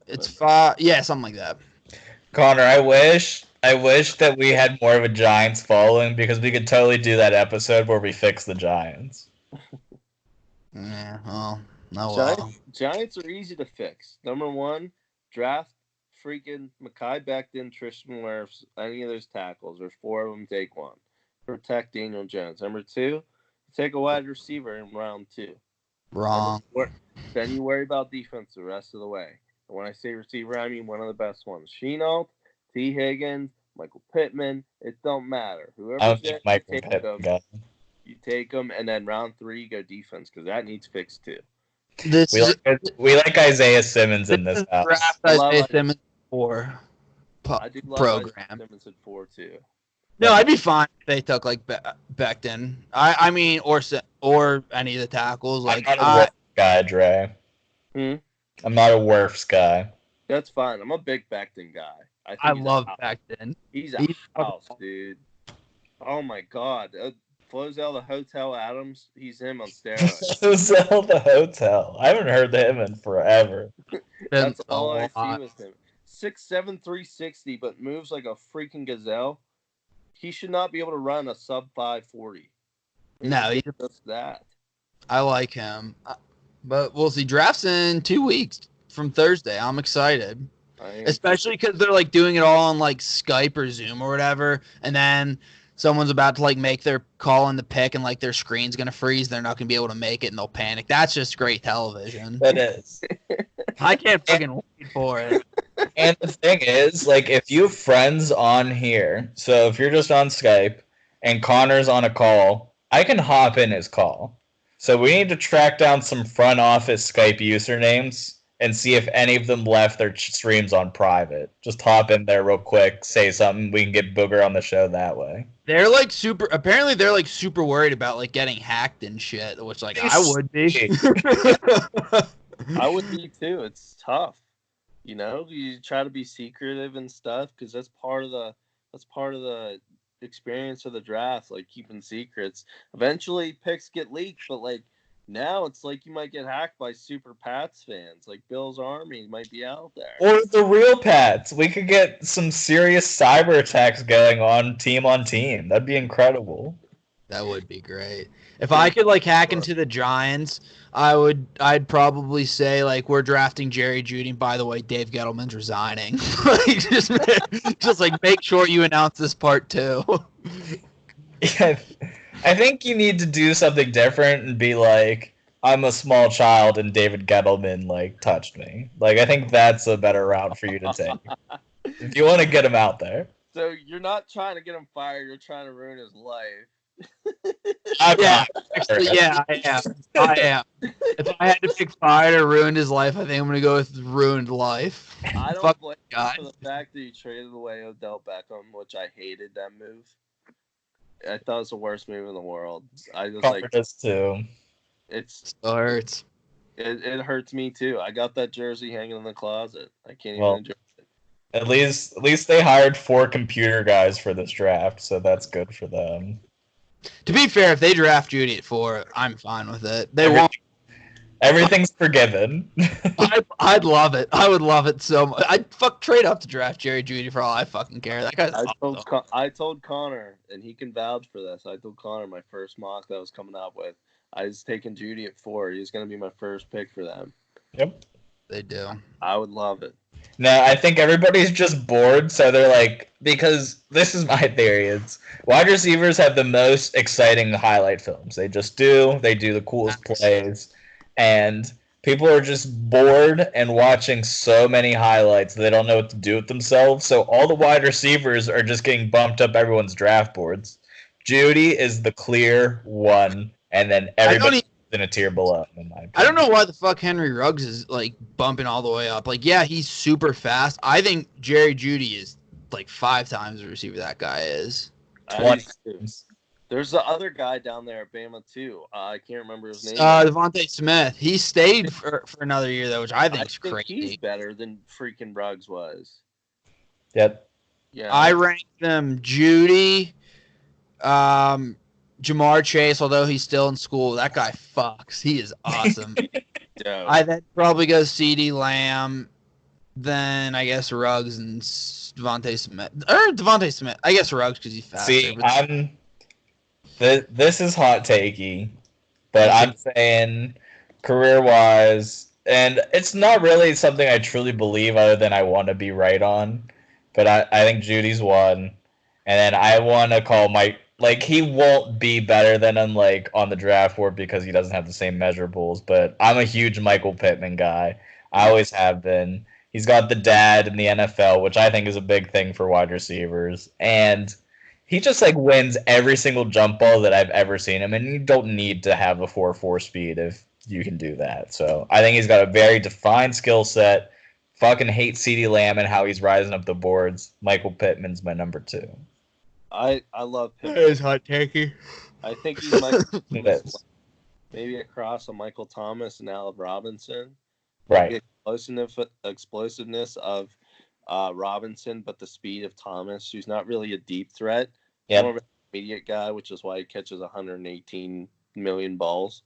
It's 5. Yeah, something like that. Connor, I wish that we had more of a Giants following because we could totally do that episode where we fix the Giants. Yeah, well, Giants are easy to fix. Number 1, draft freaking Mekhi Becton, Tristan Wirfs, any of those tackles. There's 4 of them. Take one. Protect Daniel Jones. Number 2, take a wide receiver in round 2. Wrong. Then you worry about defense the rest of the way. And when I say receiver, I mean one of the best ones. Shenault, T. Higgins, Michael Pittman. It don't matter. Whoever's there, You take them, and then round 3, you go defense because that needs fixed too. We like Isaiah Simmons in this house. Draft I love Isaiah Simmons for I do love program. Isaiah Simmons at 4 too. No, I'd be fine if they took like Becton. I mean, or any of the tackles. Like I'm not a Wirfs guy, Dre. I'm not a Wirfs guy. That's fine. I'm a big Becton guy. I love Becton. He's a house, dude. Oh my god. Flozell the Hotel Adams, he's him on steroids. Flozell the Hotel. I haven't heard him in forever. That's all I see with him. 6'7", 360, but moves like a freaking gazelle. He should not be able to run a sub 540. No, he does that. I like him, but we'll see. Drafts in 2 weeks from Thursday. I'm excited, especially because they're like doing it all on like Skype or Zoom or whatever, and then someone's about to like make their call in the pick, and like their screen's gonna freeze. They're not gonna be able to make it, and they'll panic. That's just great television. That is. I can't fucking wait for it. And the thing is, like, if you have friends on here, so if you're just on Skype and Connor's on a call, I can hop in his call. So we need to track down some front office Skype usernames and see if any of them left their streams on private. Just hop in there real quick, say something, we can get Booger on the show that way. They're like apparently they're like super worried about like getting hacked and shit, which like I would be. I would be too. It's tough. You know, you try to be secretive and stuff because that's part of the experience of the draft, like keeping secrets. Eventually picks get leaked, but like now it's like you might get hacked by super Pats fans. Like Bill's Army might be out there. Or the real Pats. We could get some serious cyber attacks going on team. That'd be incredible. That would be great. If I could like hack into the Giants, I'd probably say like we're drafting Jerry Jeudy. By the way, Dave Gettleman's resigning. Like, just like make sure you announce this part too. Yeah, I think you need to do something different and be like, I'm a small child and David Gettleman like touched me. Like I think that's a better route for you to take. If you want to get him out there. So you're not trying to get him fired, you're trying to ruin his life. Yeah, actually, yeah, I am. If I had to pick fired or ruined his life, I think I'm gonna go with ruined life. I don't blame you for the fact that you traded away Odell Beckham, which I hated that move. I thought it was the worst move in the world. I just like this too. It hurts. It hurts me too. I got that jersey hanging in the closet. I can't even enjoy it. At least they hired 4 computer guys for this draft, so that's good for them. To be fair, if they draft Jeudy at 4, I'm fine with it. They won't. Everything's forgiven. I'd love it. I would love it so much. I'd trade up to draft Jerry Jeudy for all I fucking care. That guy's awesome. I told Connor, and he can vouch for this. I told Connor my first mock that I was coming up with. I was taking Jeudy at 4. He's going to be my first pick for them. Yep. They do. I would love it. No, I think everybody's just bored, so they're like, because this is my theory, it's wide receivers have the most exciting highlight films. They just do. They do the coolest plays. And people are just bored and watching so many highlights they don't know what to do with themselves. So all the wide receivers are just getting bumped up everyone's draft boards. Jeudy is the clear one, and then everybody in a tier below. In my opinion. I don't know why the fuck Henry Ruggs is like bumping all the way up. Like, yeah, he's super fast. I think Jerry Jeudy is like 5 times the receiver that guy is. 20. There's the other guy down there at Bama too. I can't remember his name. Devontae Smith. He stayed for another year though, which I think is crazy. He's better than freaking Ruggs was. Yep. Yeah. I ranked them Jeudy, Jamar Chase, although he's still in school. That guy fucks. He is awesome. I then probably go CeeDee Lamb, then I guess Ruggs and Devontae Smith. Or Devontae Smith. I guess Ruggs because he's faster. See, this is hot takey, but I'm saying career-wise, and it's not really something I truly believe other than I want to be right on, but I think Judy's one, and then I want to call Mike. Like, he won't be better than him, like, on the draft board because he doesn't have the same measurables, but I'm a huge Michael Pittman guy. I always have been. He's got the dad in the NFL, which I think is a big thing for wide receivers, and he just like wins every single jump ball that I've ever seen him, and you don't need to have a 4.4 speed if you can do that. So I think he's got a very defined skill set. Fucking hate CeeDee Lamb and how he's rising up the boards. Michael Pittman's my number 2. I love That Pittman. is hot takey. I think he's Michael It Thomas, is. maybe a cross of Michael Thomas and Allen Robinson. Right. The explosiveness of Robinson, but the speed of Thomas, who's not really a deep threat. Yep. More of an immediate guy, which is why he catches 118 million balls.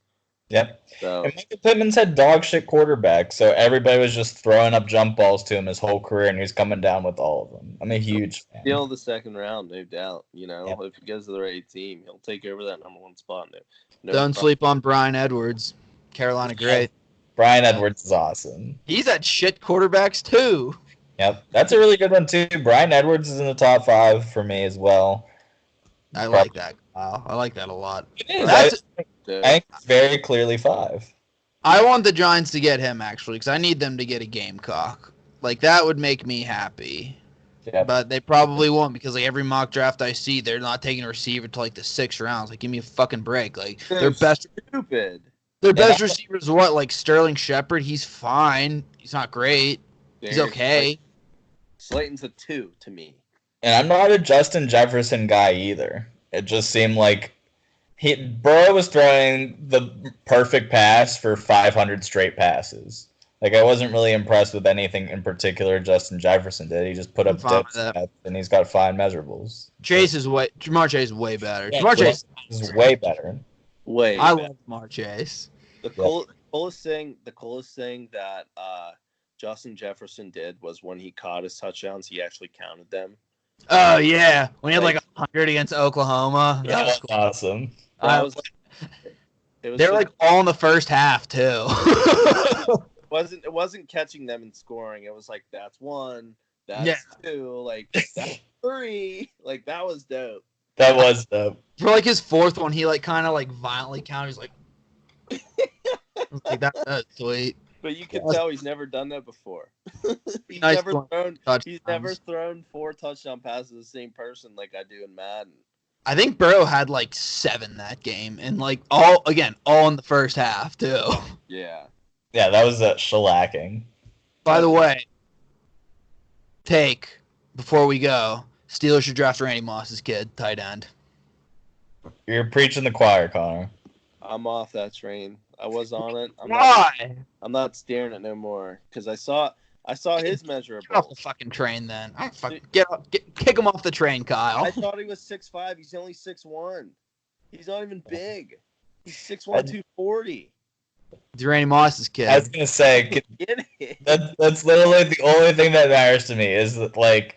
Yep. So And Michael Pittman's had dog shit quarterbacks, so everybody was just throwing up jump balls to him his whole career, and he's coming down with all of them. I'm a huge fan. still the second round, no doubt. You know, Yep. if he goes to the right team, he'll take over that number 1 spot. No Don't problem. sleep on Brian Edwards. Carolina great. Brian Edwards is awesome. He's at shit quarterbacks too. Yep. That's a really good one, too. Brian Edwards is in the top 5 for me as well. I like that. Wow, I like that a lot. It is. That's, I think it's very clearly 5. I want the Giants to get him actually because I need them to get a Gamecock. Like that would make me happy. Yep. But they probably won't because like every mock draft I see, they're not taking a receiver to like the 6th rounds. Like, give me a fucking break. Like their best Stupid. receiver is what? Like Sterling Shepard. He's fine. He's not great. He's okay. Slayton's a 2 to me. And I'm not a Justin Jefferson guy either. It just seemed like Burrow was throwing the perfect pass for 500 straight passes. Like, I wasn't really impressed with anything in particular Justin Jefferson did. He just put up dead stats, and he's got fine measurables. Jamar Chase is way better. Yeah, Jamar Chase is way better. I love Jamar Chase. The coolest thing that Justin Jefferson did was when he caught his touchdowns, he actually counted them. Oh yeah, when he had like 100 against Oklahoma. That was awesome. They're like all in the first half too. It wasn't catching them and scoring. It was like that's 1, that's 2, like that's 3. Like that was dope. That was dope. For like his 4th one, he like kind of like violently counted. He's like, like that's sweet. But you can tell he's never done that before. He's never thrown 4 touchdown passes to the same person like I do in Madden. I think Burrow had like 7 that game, and like all in the first half too. Yeah. Yeah, that was shellacking. By the way, before we go, Steelers should draft Randy Moss's kid, tight end. You're preaching the choir, Connor. I'm off that train. I was on it. Why? I'm not steering it no more because I saw his measurables. Get off the fucking train, then. Kick him off the train, Kyle. I thought he was 6'5". He's only 6'1". He's not even big. He's 6'1", 240. It's Randy Moss's kid. I was gonna say that's literally the only thing that matters to me is that, like,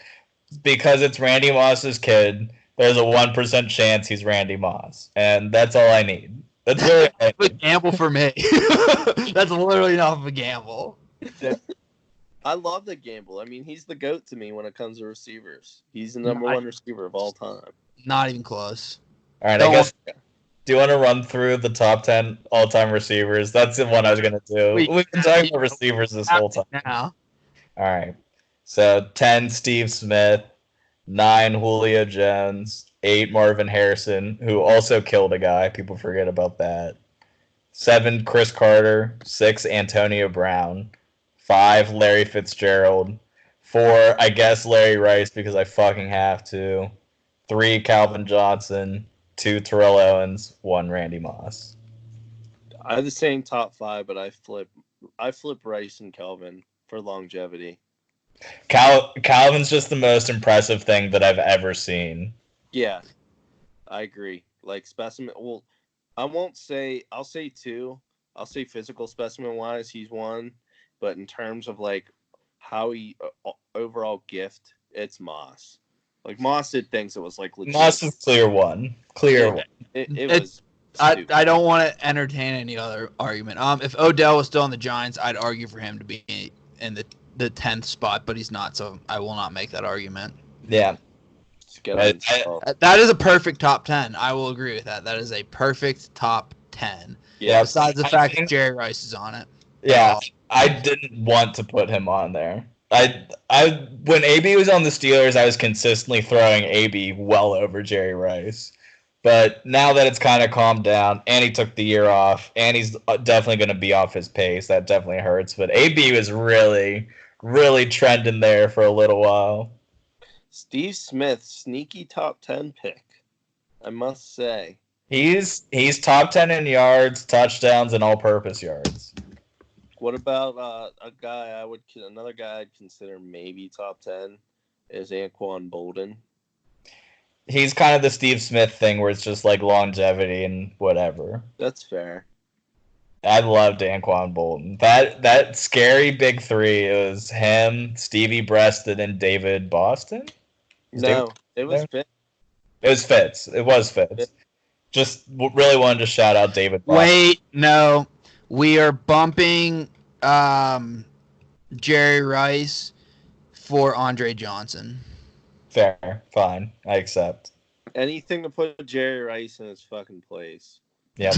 because it's Randy Moss's kid, there's a 1% chance he's Randy Moss, and that's all I need. That's really a gamble for me. That's literally enough of a gamble. I love the gamble. I mean, he's the GOAT to me when it comes to receivers. He's the number 1 receiver of all time. Not even close. All right, I guess. Do you want to run through the top 10 all-time receivers? That's the one I was going to do. We've been talking about receivers this whole time. Now. All right. So 10, Steve Smith. 9, Julio Jones. 8, Marvin Harrison, who also killed a guy. People forget about that. 7, Chris Carter. 6, Antonio Brown. 5, Larry Fitzgerald. 4, I guess Larry Rice because I fucking have to. 3, Calvin Johnson. 2, Terrell Owens. 1, Randy Moss. I have the same top 5, but I flip Rice and Calvin for longevity. Calvin's just the most impressive thing that I've ever seen. Yeah, I agree. Like specimen. Well, I'll say 2. I'll say physical specimen wise, he's 1. But in terms of like how he overall gift, it's Moss. Like Moss did things that was like legit. Moss is clear 1. Clear 1. It was. I don't want to entertain any other argument. If Odell was still on the Giants, I'd argue for him to be in the 10th spot, but he's not, so I will not make that argument. Yeah. That is a perfect top 10. I will agree with that. That is a perfect top 10. Yeah. Besides the fact that Jerry Rice is on it. Yeah. I didn't want to put him on there. When AB was on the Steelers, I was consistently throwing AB well over Jerry Rice. But now that it's kind of calmed down, and he took the year off, and he's definitely going to be off his pace, that definitely hurts. But AB was really, really trending there for a little while. Steve Smith, sneaky top 10 pick, I must say. He's top 10 in yards, touchdowns, and all-purpose yards. What about another guy I'd consider maybe top 10 is Anquan Bolden. He's kind of the Steve Smith thing where it's just like longevity and whatever. That's fair. I loved Anquan Bolton. That scary big three, it was him, Stevie Breaston, and David Boston? No, it was Fitz. It was Fitz. It was Fitz. Just really wanted to shout out David Boston. Wait, no. We are bumping Jerry Rice for Andre Johnson. Fair. Fine. I accept. Anything to put Jerry Rice in his fucking place. Yep.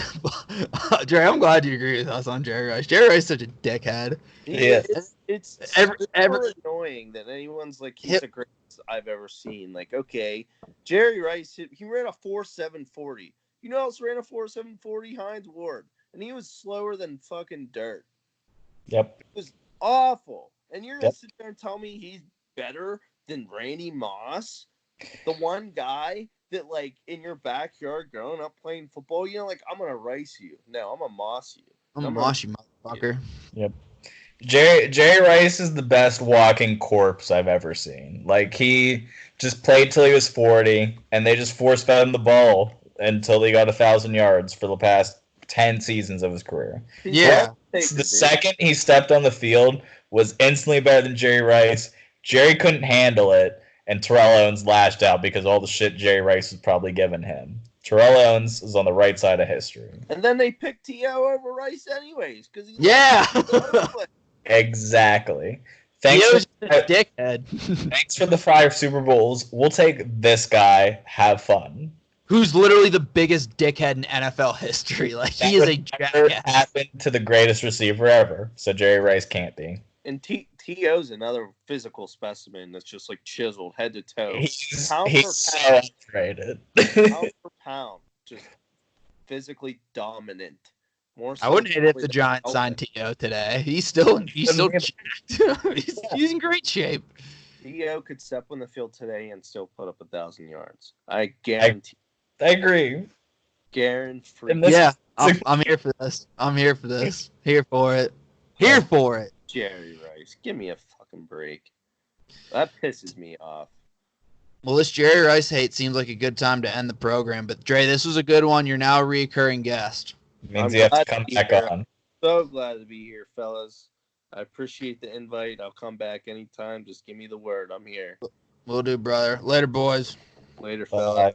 Jerry, I'm glad you agree with us on Jerry Rice. Jerry Rice is such a dickhead. Yeah. It's Ever- annoying that anyone's like, he's the greatest I've ever seen. Like, okay, Jerry Rice, he ran a 4.740. You know who else ran a 4.740? Hines Ward. And he was slower than fucking dirt. Yep. It was awful. And you're going Yep. to sit there and tell me he's better than Randy Moss? The one guy that, like, in your backyard growing up playing football, you know, like, I'm going to Rice you. No, I'm going to Moss you. I'm a mosh, you motherfucker. Yep. Jerry Rice is the best walking corpse I've ever seen. Like, he just played till he was 40, and they just force-fed him the ball until he got 1,000 yards for the past 10 seasons of his career. Yeah. The second he stepped on the field was instantly better than Jerry Rice. Jerry couldn't handle it, and Terrell Owens lashed out because all the shit Jerry Rice was probably giving him. Terrell Owens is on the right side of history. And then they picked T.O. over Rice anyways. Cause he's Yeah. Exactly. Thanks T.O.'s for, a dickhead. thanks for the 5 Super Bowls. We'll take this guy. Have fun. Who's literally the biggest dickhead in NFL history. Like, he is a Never jackass. happened to the greatest receiver ever. So Jerry Rice can't be. And T.O.'s another physical specimen that's just like chiseled head to toe. He's Pound per so pound. underrated. Pound per pound. Just physically dominant. More so I wouldn't hate it if the than Giants Elway. signed T.O. today. He's still jacked. he's in great shape. T.O. could step on the field today and still put up 1,000 yards. I guarantee. I agree. Guarantee. And this- Yeah, I'm here for this. I'm here for this. Here for it. Here for it. Jerry Rice, give me a fucking break. That pisses me off. Well, this Jerry Rice hate seems like a good time to end the program. But Dre, this was a good one. You're now a recurring guest. Means I'm you have to glad come to be back here. on. So glad to be here, fellas. I appreciate the invite. I'll come back anytime. Just give me the word. I'm here. Will do, brother. Later, boys. Later, Bye. fellas.